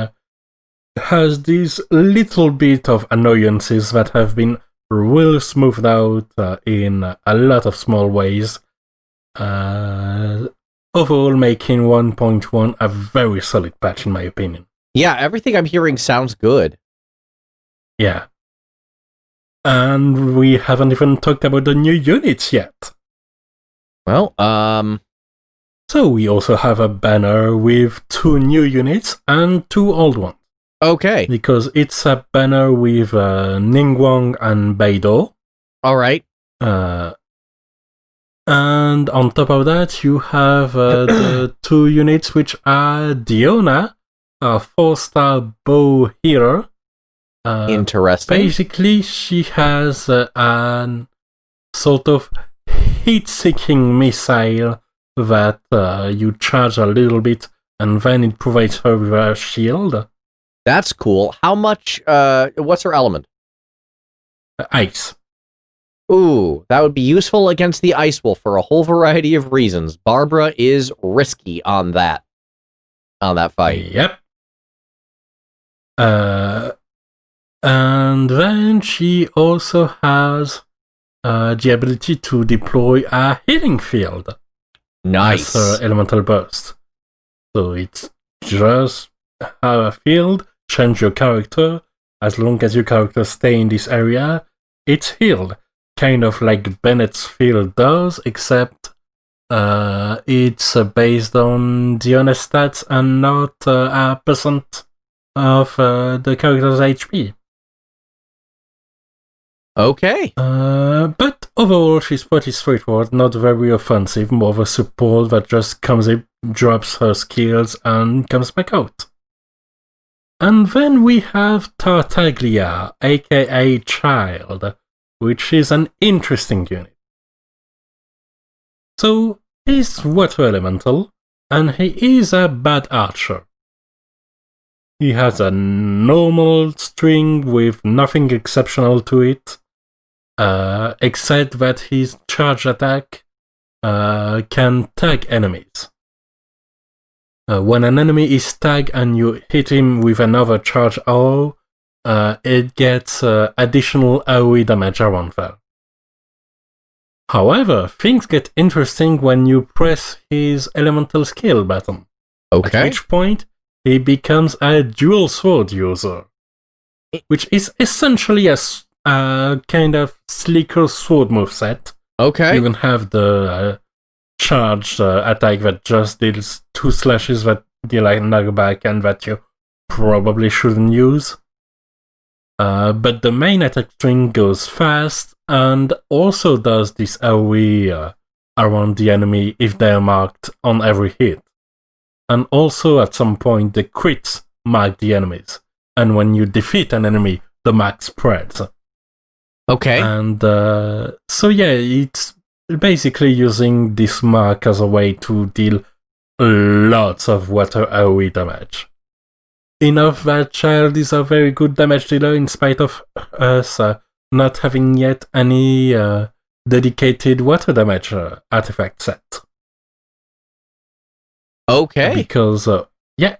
has these little bit of annoyances that have been real smoothed out in a lot of small ways. Overall, making 1.1 a very solid patch in my opinion. Yeah, everything I'm hearing sounds good. Yeah. And we haven't even talked about the new units yet. Well, So we also have a banner with 2 new units and 2 old ones. Okay. Because it's a banner with Ningguang and Beidou. All right. And on top of that, you have the 2 units which are Diona, a 4-star bow hero. Interesting. Basically, she has an sort of heat-seeking missile that you charge a little bit, and then it provides her with a shield. That's cool. How much, what's her element? Ice. Ooh, that would be useful against the Ice Wolf for a whole variety of reasons. Barbara is risky on that fight. Yep. And then she also has the ability to deploy a healing field. Nice. As her elemental burst. So it's just have a field, change your character. As long as your character stay in this area, it's healed. Kind of like Bennett's field does, except it's based on Diona's stats and not a percent of the character's HP. Okay. But overall, she's pretty straightforward, not very offensive, more of a support that just comes in, drops her skills, and comes back out. And then we have Tartaglia, aka Childe, which is an interesting unit. So, he's water elemental, and he is a bad archer. He has a normal string with nothing exceptional to it, except that his charge attack can tag enemies. When an enemy is tagged and you hit him with another charge arrow, it gets additional AoE damage around there. However, things get interesting when you press his elemental skill button. Okay. At which point, he becomes a dual sword user, which is essentially a kind of slicker sword moveset. Okay. You even have the charged attack that just deals 2 slashes that deal a knockback and that you probably shouldn't use. But the main attack string goes fast and also does this AoE around the enemy if they are marked on every hit. And also at some point the crits mark the enemies. And when you defeat an enemy, the mark spreads. Okay. And so yeah, it's basically using this mark as a way to deal lots of water AoE damage. Enough that Childe is a very good damage dealer in spite of us not having yet any dedicated water damage artifact set. Okay. Because,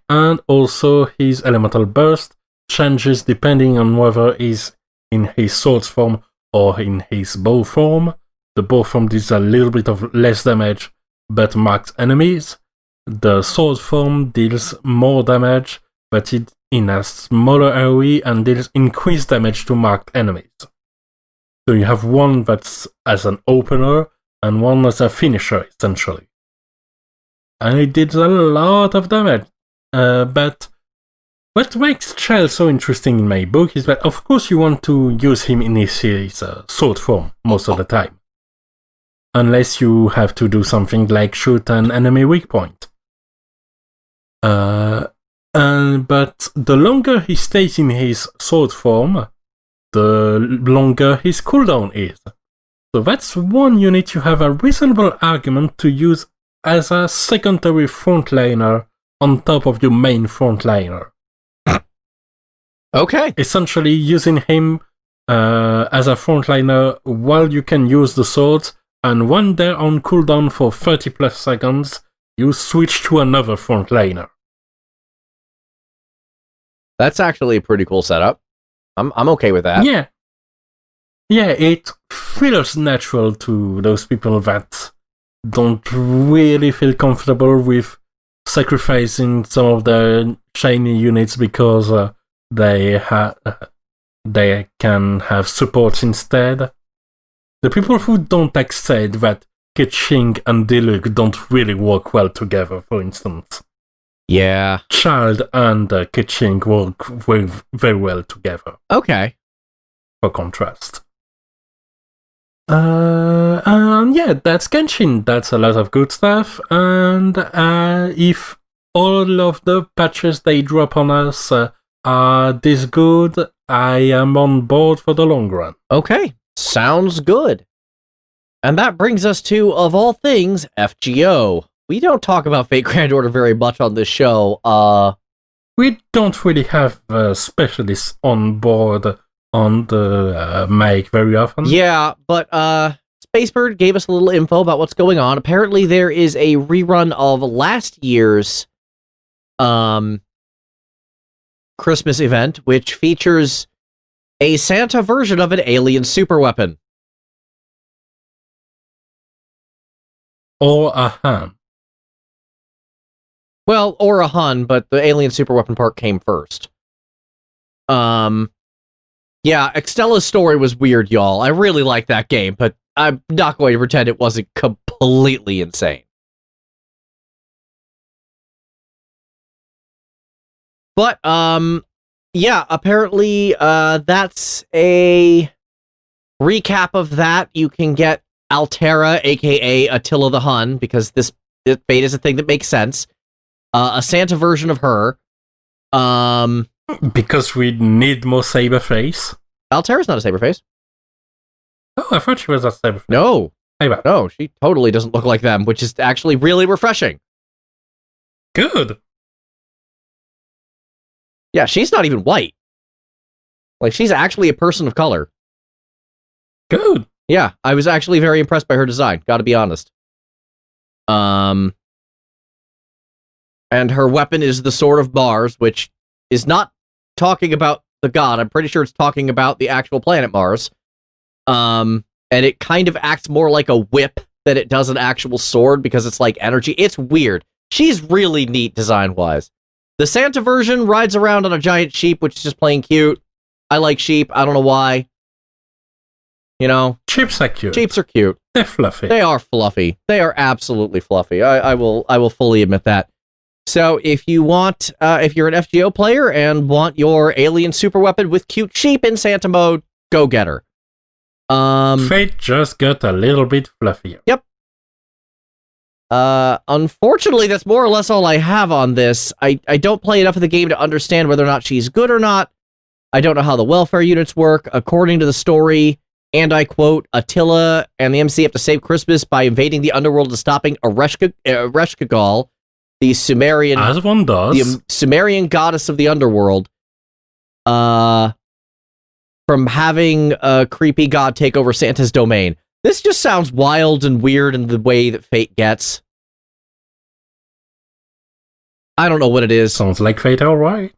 and also his elemental burst changes depending on whether he's in his sword's form or in his bow form. The bow form deals a little bit of less damage but marks enemies. The sword form deals more damage but it in a smaller AoE and deals increased damage to marked enemies. So you have one that's as an opener and one as a finisher, essentially. And it did a lot of damage. But what makes Childe so interesting in my book is that, of course, you want to use him in his sword form most of the time. Unless you have to do something like shoot an enemy weak point. But the longer he stays in his sword form, the longer his cooldown is. So that's one unit you have a reasonable argument to use as a secondary frontliner on top of your main frontliner. Okay. Essentially using him as a frontliner, while you can use the swords, and when they're on cooldown for 30 plus seconds, you switch to another frontliner. That's actually a pretty cool setup. I'm okay with that. Yeah. Yeah, it feels natural to those people that don't really feel comfortable with sacrificing some of their shiny units because they can have support instead. The people who don't accept that Keqing and Diluc don't really work well together, for instance. Yeah. Childe and Keqing work very well together. Okay. For contrast. And yeah, that's Genshin. That's a lot of good stuff. And if all of the patches they drop on us are this good, I am on board for the long run. Okay. Sounds good. And that brings us to, of all things, FGO. We don't talk about Fate Grand Order very much on this show. We don't really have specialists on board on the mic very often. Yeah, but Spacebird gave us a little info about what's going on. Apparently there is a rerun of last year's Christmas event, which features a Santa version of an alien superweapon. Or a hun. Well, or a hun, but the alien superweapon part came first. Yeah, Extella's story was weird, y'all. I really like that game, but I'm not going to pretend it wasn't completely insane. But, yeah, apparently, that's a recap of that. You can get Altera, aka Attila the Hun, because this fate is a thing that makes sense. A Santa version of her. Because we need more Saberface. Altera's not a Saberface. Oh, I thought she was a Saberface. No. Maybe. No, she totally doesn't look like them, which is actually really refreshing. Good. Yeah, she's not even white. Like, she's actually a person of color. Good. Yeah, I was actually very impressed by her design, gotta be honest. And her weapon is the Sword of Mars, which is not talking about the god. I'm pretty sure it's talking about the actual planet Mars. And it kind of acts more like a whip than it does an actual sword because it's like energy. It's weird. She's really neat design-wise. The Santa version rides around on a giant sheep, which is just plain cute. I like sheep. I don't know why. You know? Sheeps are cute. Sheeps are cute. They're fluffy. They are fluffy. They are absolutely fluffy. I will fully admit that. So if you want, if you're an FGO player and want your alien super weapon with cute sheep in Santa mode, go get her. Fate just got a little bit fluffier. Yep. Unfortunately, that's more or less all I have on this. I don't play enough of the game to understand whether or not she's good or not. I don't know how the welfare units work. According to the story, and I quote, Attila and the MC have to save Christmas by invading the underworld and stopping Ereshkigal, the Sumerian, as one does, the Sumerian goddess of the underworld, from having a creepy god take over Santa's domain. This just sounds wild and weird in the way that Fate gets. I don't know what it is. Sounds like Fate, alright.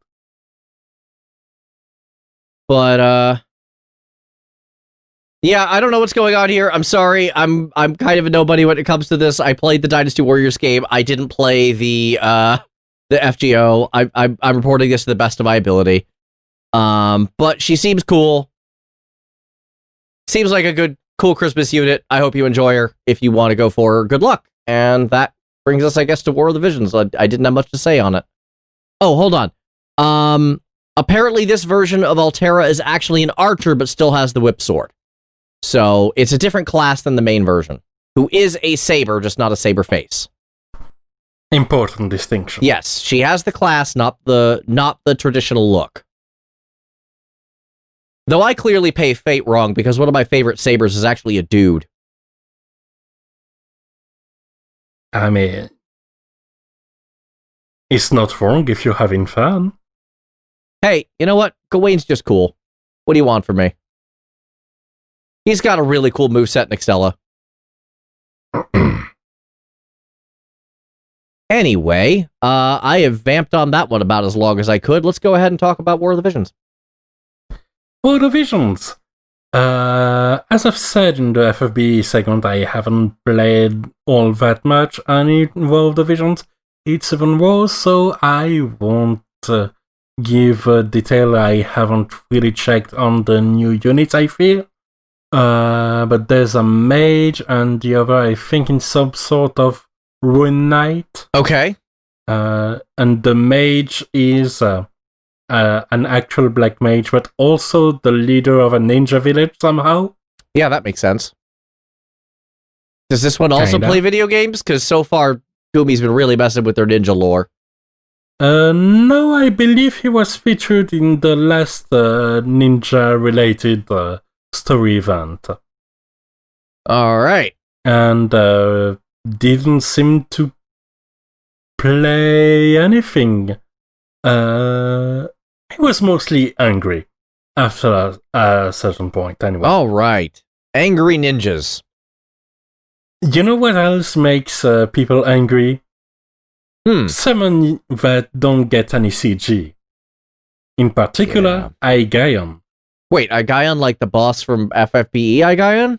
But, yeah, I don't know what's going on here. I'm sorry. I'm kind of a nobody when it comes to this. I played the Dynasty Warriors game. I didn't play the FGO. I'm reporting this to the best of my ability. But she seems cool. Seems like a cool Christmas unit. I hope you enjoy her. If you want to go for her, good luck. And that brings us, I guess, to War of the Visions. I didn't have much to say on it. Oh, hold on. Apparently this version of Altera is actually an archer, but still has the whip sword. So it's a different class than the main version, who is a saber, just not a saber face. Important distinction. Yes, she has the class, not the traditional look. Though I clearly pay Fate wrong because one of my favorite sabers is actually a dude. I mean, it's not wrong if you're having fun. Hey, you know what? Gawain's just cool. What do you want from me? He's got a really cool moveset, Nixtella. Anyway, I have vamped on that one about as long as I could. Let's go ahead and talk about War of the Visions. War of the Visions. As I've said in the FFB segment, I haven't played all that much on War of the Visions. It's even worse, so I won't give detail. I haven't really checked on the new units, I feel. But there's a mage and the other, I think, in some sort of Ruin Knight. Okay. And the mage is an actual black mage, but also the leader of a ninja village somehow. Yeah, that makes sense. Does this one also play video games? Because so far, Gumi's been really messing with their ninja lore. No, I believe he was featured in the last ninja-related story event. All right. And didn't seem to play anything. He was mostly angry after a certain point, anyway. All right. Angry ninjas. You know what else makes people angry? Summon that don't get any CG. In particular, Aigaion. Wait, Aigaion like the boss from FFBE Aigaion?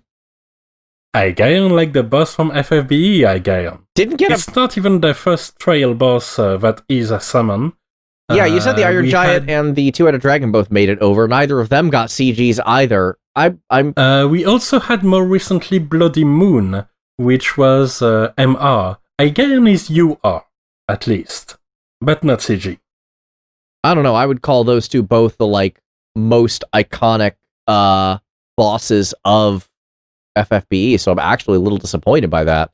Aigaion like the boss from FFBE Aigaion. It's not even the first trail boss that is a summon. Yeah, you said the Iron Giant and the Two-Headed Dragon both made it over. Neither of them got CGs either. We also had more recently Bloody Moon, which was MR. Aigaion is UR, at least, but not CG. I don't know. I would call those two both the most iconic bosses of FFBE, so I'm actually a little disappointed by that.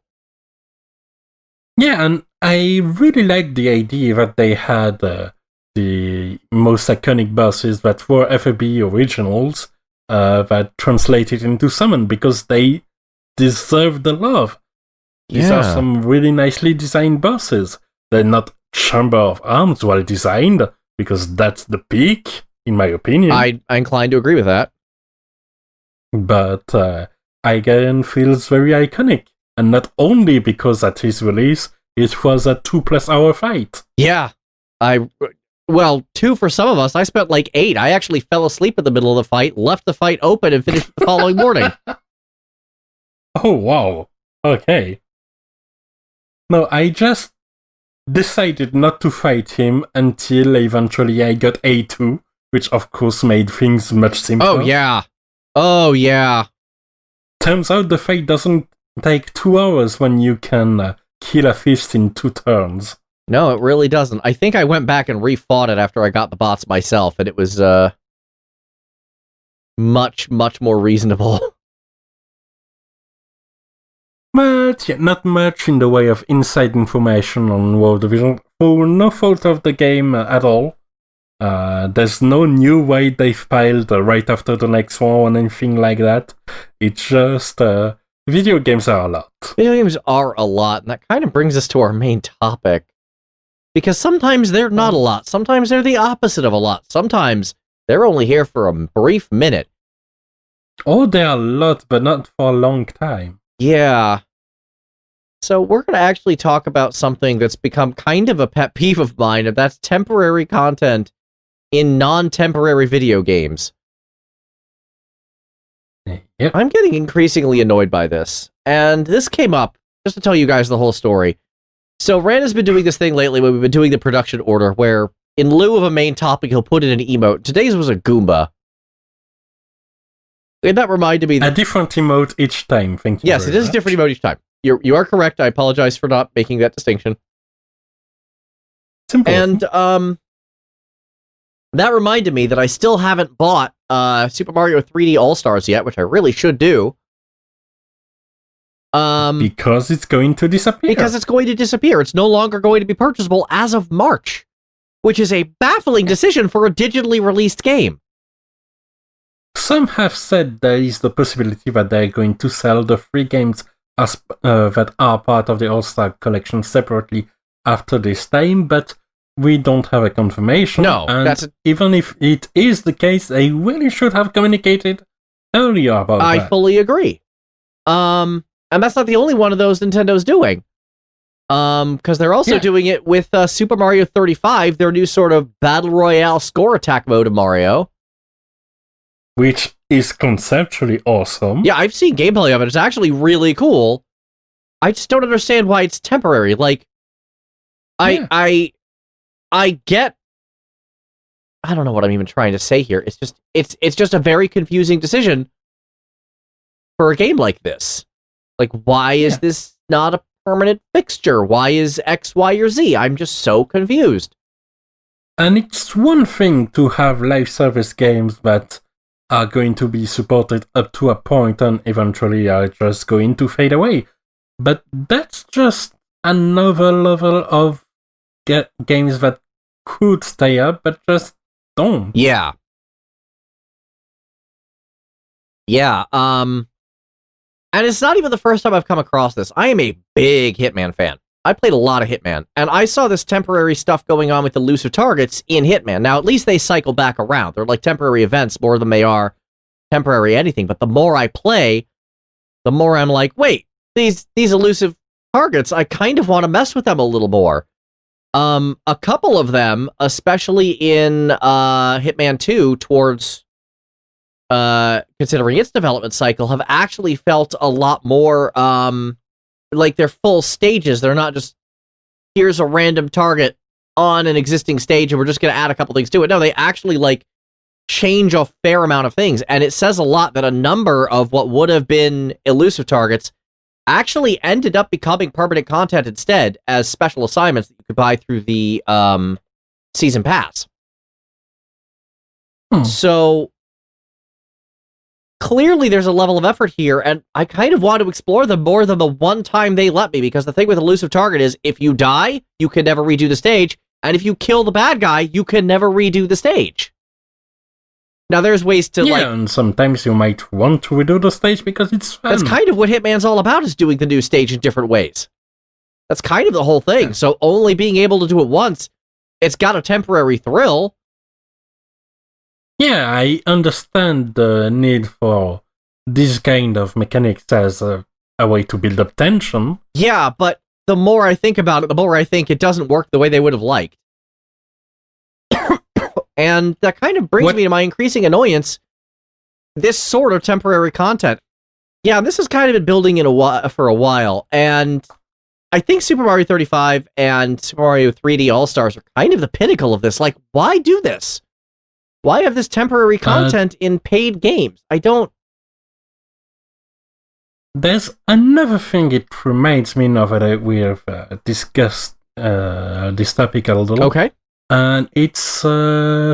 Yeah, and I really like the idea that they had the most iconic bosses that were FFBE originals that translated into summon, because they deserve the love. These are some really nicely designed bosses. They're not Chamber of Arms well designed, because that's the peak, in my opinion. I'm inclined to agree with that. But Aigaion feels very iconic, and not only because at his release, it was a 2+ hour fight. Yeah. 2 for some of us. I spent 8. I actually fell asleep in the middle of the fight, left the fight open, and finished the following morning. Oh, wow. Okay. No, I just decided not to fight him until eventually I got A2, which of course made things much simpler. Oh, yeah. Turns out the fight doesn't take 2 hours when you can kill a fist in 2 turns. No, it really doesn't. I think I went back and refought it after I got the bots myself, and it was much, much more reasonable. But yeah, not much in the way of inside information on War of the Vision, for no fault of the game at all. There's no new way they've piled right after the next one or anything like that. It's just video games are a lot. Video games are a lot, and that kind of brings us to our main topic. Because sometimes they're not a lot. Sometimes they're the opposite of a lot. Sometimes they're only here for a brief minute. Oh, they're a lot, but not for a long time. Yeah. So we're going to actually talk about something that's become kind of a pet peeve of mine, and that's temporary content in non-temporary video games. Yep. I'm getting increasingly annoyed by this. And this came up, just to tell you guys the whole story. So Rand has been doing this thing lately where we've been doing the production order, where in lieu of a main topic, he'll put in an emote. Today's was a Goomba. And that reminded me that... A different emote each time, thank you. Yes, it is a different emote each time. You are correct. I apologize for not making that distinction. Simple. And that reminded me that I still haven't bought Super Mario 3D All-Stars yet, which I really should do. Because it's going to disappear. Because it's going to disappear. It's no longer going to be purchasable as of March, which is a baffling decision for a digitally released game. Some have said there is the possibility that they're going to sell the free games as that are part of the All-Star collection separately after this time, but we don't have a confirmation. No, and even if it is the case, they really should have communicated earlier about that. I fully agree. And that's not the only one of those Nintendo's doing. Because they're also doing it with Super Mario 35, their new sort of Battle Royale score attack mode of Mario. Which is conceptually awesome. Yeah, I've seen gameplay of it. It's actually really cool. I just don't understand why it's temporary. Like, I get... I don't know what I'm even trying to say here. It's just a very confusing decision for a game like this. Like, why is this not a permanent fixture? Why is X, Y, or Z? I'm just so confused. And it's one thing to have live service games that are going to be supported up to a point and eventually are just going to fade away. But that's just another level of games that could stay up, but just don't. Yeah. And it's not even the first time I've come across this. I am a big Hitman fan. I played a lot of Hitman, and I saw this temporary stuff going on with elusive targets in Hitman. Now, at least they cycle back around. They're like temporary events more than they are temporary anything. But the more I play, the more I'm like, wait, these elusive targets, I kind of want to mess with them a little more. A couple of them, especially in Hitman 2, towards considering its development cycle, have actually felt a lot more like they're full stages. They're not just, here's a random target on an existing stage and we're just going to add a couple things to it. No, they actually like change a fair amount of things, and it says a lot that a number of what would have been elusive targets actually ended up becoming permanent content instead as special assignments that you could buy through the season pass. So clearly there's a level of effort here, and I kind of want to explore them more than the one time they let me, because the thing with elusive target is if you die, you can never redo the stage, and if you kill the bad guy, you can never redo the stage. Now, there's ways to, and sometimes you might want to redo the stage because it's fun. That's kind of what Hitman's all about, is doing the new stage in different ways. That's kind of the whole thing. So only being able to do it once, it's got a temporary thrill. Yeah, I understand the need for this kind of mechanics as a way to build up tension. Yeah, but the more I think about it, the more I think it doesn't work the way they would have liked. And that kind of brings me to my increasing annoyance. This sort of temporary content. Yeah, this has kind of been building for a while, and I think Super Mario 35 and Super Mario 3D All-Stars are kind of the pinnacle of this. Like, why do this? Why have this temporary content in paid games? I don't... There's another thing it reminds me of that we have discussed this topic a little. Okay. And it's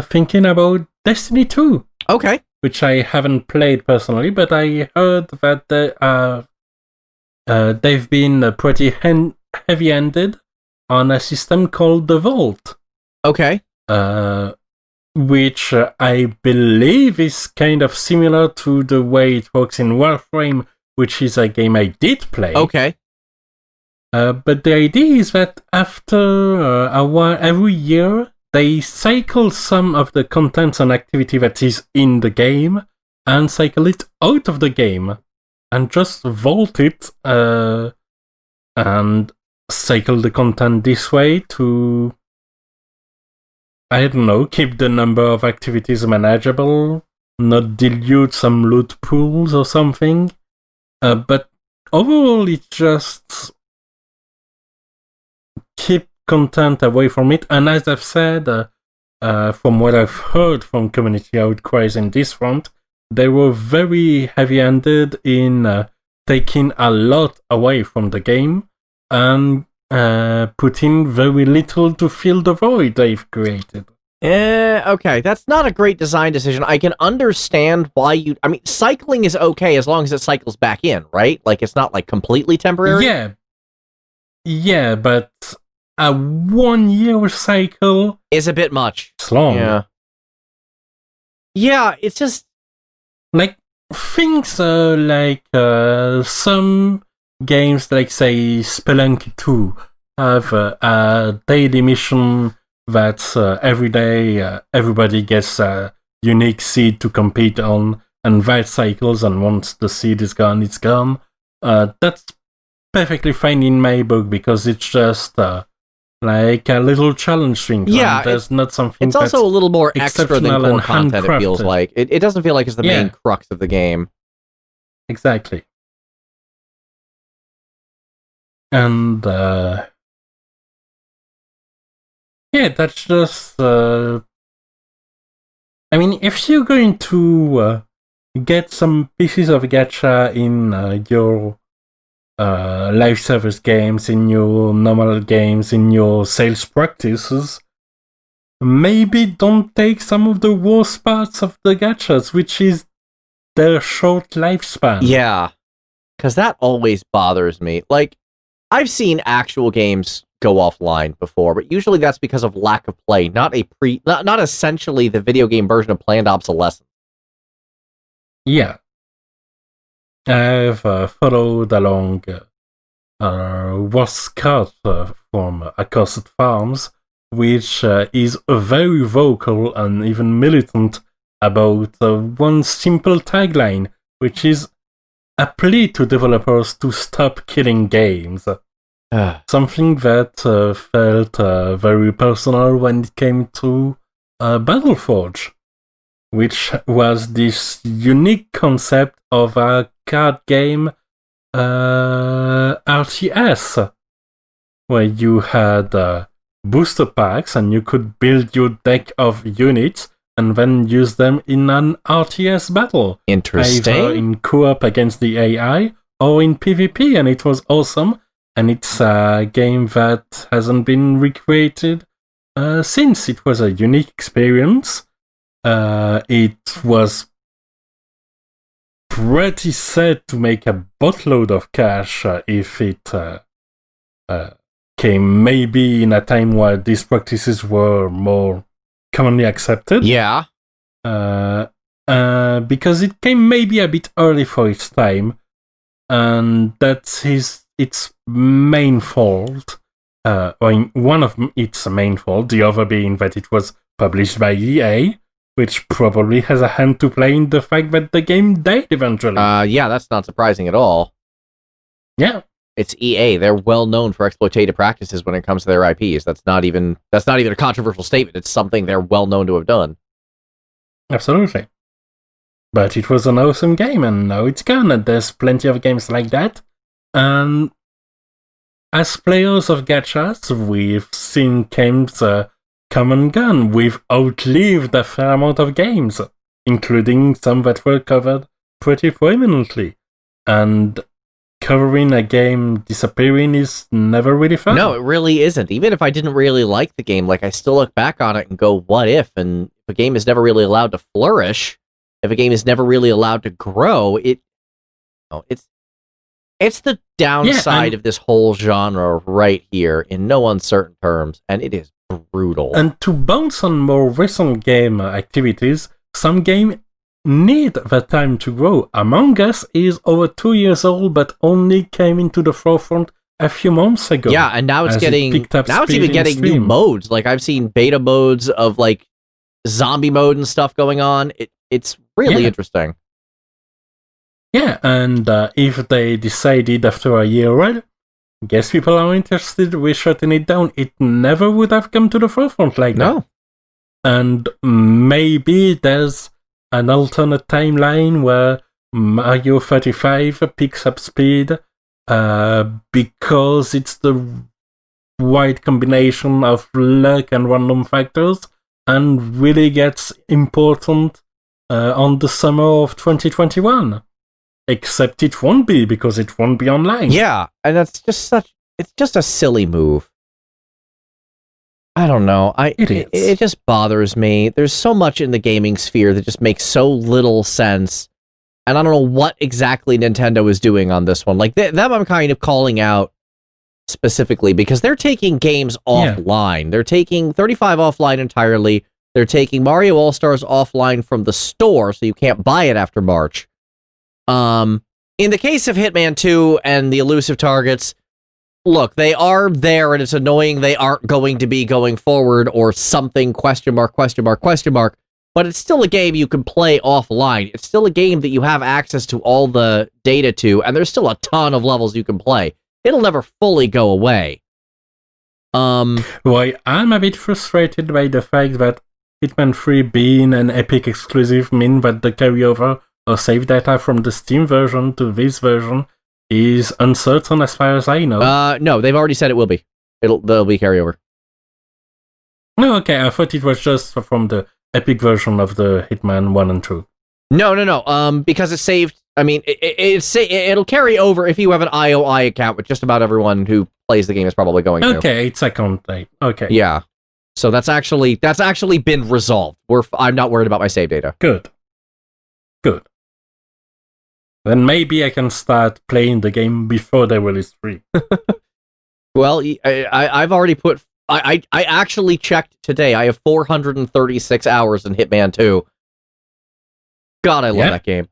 thinking about Destiny 2. Okay. Which I haven't played personally, but I heard that they've been pretty heavy-handed on a system called the Vault. Okay. Which I believe is kind of similar to the way it works in Warframe, which is a game I did play. Okay. But the idea is that after a while, every year, they cycle some of the content and activity that is in the game and cycle it out of the game and just vault it and cycle the content this way to, I don't know, keep the number of activities manageable, not dilute some loot pools or something. But overall, it just keep content away from it. And as I've said, from what I've heard from community outcries in this front, they were very heavy-handed in taking a lot away from the game and putting very little to fill the void they've created. Okay, that's not a great design decision. I can understand why you... I mean, cycling is okay as long as it cycles back in, right? Like, it's not, like, completely temporary? Yeah, but a 1 year cycle is a bit much. It's long. Yeah, it's just... Like, things like some games, like, say, Spelunky 2, have a daily mission that every day everybody gets a unique seed to compete on, and that cycles, and once the seed is gone, it's gone. That's perfectly fine in my book because it's just like a little challenge thing. Yeah, there's not something. It's also a little more extra than core content. It feels like it doesn't feel like it's the main crux of the game. Exactly. And that's just. I mean, if you're going to get some pieces of gacha in your live service games, in your normal games, in your sales practices, maybe don't take some of the worst parts of the gachas, which is their short lifespan. Yeah, because that always bothers me. Like, I've seen actual games go offline before, but usually that's because of lack of play, not essentially the video game version of planned obsolescence. Yeah. I've followed along Scott from Accursed Farms, which is very vocal and even militant about one simple tagline, which is a plea to developers to stop killing games. Something that felt very personal when it came to Battleforge, which was this unique concept of a card game RTS, where you had booster packs and you could build your deck of units and then use them in an RTS battle. Interesting. Either in co-op against the AI or in PvP, and it was awesome. And it's a game that hasn't been recreated since. It was a unique experience. It was pretty set to make a boatload of cash if it came maybe in a time where these practices were more commonly accepted. Yeah. Because it came maybe a bit early for its time, and that's its main fault. One of its main fault, the other being that it was published by EA, which probably has a hand to play in the fact that the game died eventually. Yeah, that's not surprising at all. Yeah. It's EA. They're well known for exploitative practices when it comes to their IPs. That's not even a controversial statement. It's something they're well known to have done. Absolutely. But it was an awesome game, and now it's gone, and there's plenty of games like that. And as players of gachas, we've seen games come and gone. We've outlived a fair amount of games, including some that were covered pretty prominently. And covering a game disappearing is never really fun. No, it really isn't. Even if I didn't really like the game, like I still look back on it and go, what if? And if a game is never really allowed to flourish, if a game is never really allowed to grow, it's the downside of this whole genre right here in no uncertain terms, and it is brutal. And to bounce on more recent game activities, some games need the time to grow. Among Us is over 2 years old, but only came into the forefront a few months ago. Yeah, and now it's even getting new modes. Like I've seen beta modes of like zombie mode and stuff going on. It's really interesting. Yeah, and if they decided after a year, well, guess people are interested, we're shutting it down. It never would have come to the forefront like that. And maybe there's an alternate timeline where Mario 35 picks up speed because it's the right combination of luck and random factors and really gets important on the summer of 2021. Except it won't be, because it won't be online. Yeah, and it's just a silly move. I don't know. It just bothers me. There's so much in the gaming sphere that just makes so little sense. And I don't know what exactly Nintendo is doing on this one. Like, them I'm kind of calling out specifically because they're taking games offline. They're taking 35 offline entirely. They're taking Mario All-Stars offline from the store, so you can't buy it after March. In the case of Hitman 2 and the Elusive Targets, look, they are there and it's annoying they aren't going to be going forward or something, question mark. but it's still a game you can play offline. It's still a game that you have access to all the data to, and there's still a ton of levels you can play. It'll never fully go away. Well, I'm a bit frustrated by the fact that Hitman 3 being an Epic exclusive means that the carryover or save data from the Steam version to this version is uncertain as far as I know. No, they've already said it will be. There'll be carryover. No, okay, I thought it was just from the Epic version of the Hitman 1 and 2. No. Because it's saved. I mean, it'll carry over if you have an IOI account, which just about everyone who plays the game is probably going to. Okay, it's a content. Okay. Yeah. So that's actually been resolved. I'm not worried about my save data. Good. Then maybe I can start playing the game before they release 3. Well, I've already put. I actually checked today. I have 436 hours in Hitman 2. God, I love that game.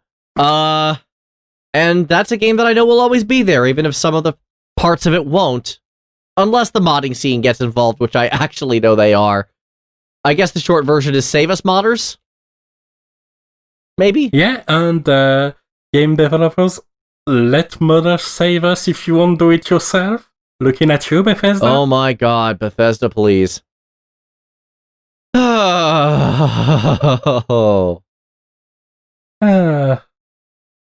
And that's a game that I know will always be there, even if some of the parts of it won't. Unless the modding scene gets involved, which I actually know they are. I guess the short version is save us, modders? Maybe? Yeah, and game developers, let modders save us if you won't do it yourself. Looking at you, Bethesda. Oh my god, Bethesda, please.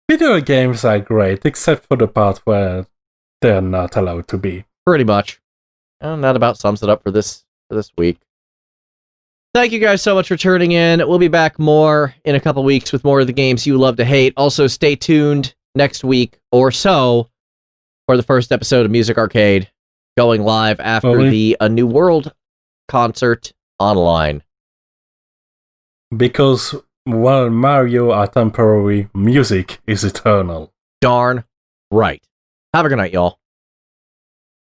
Video games are great, except for the part where they're not allowed to be. Pretty much. And that about sums it up for this week. Thank you guys so much for tuning in. We'll be back more in a couple weeks with more of the games you love to hate. Also, stay tuned next week or so for the first episode of Music Arcade, going live after the A New World concert online. Because while Mario are temporary, music is eternal. Darn right. Have a good night, y'all.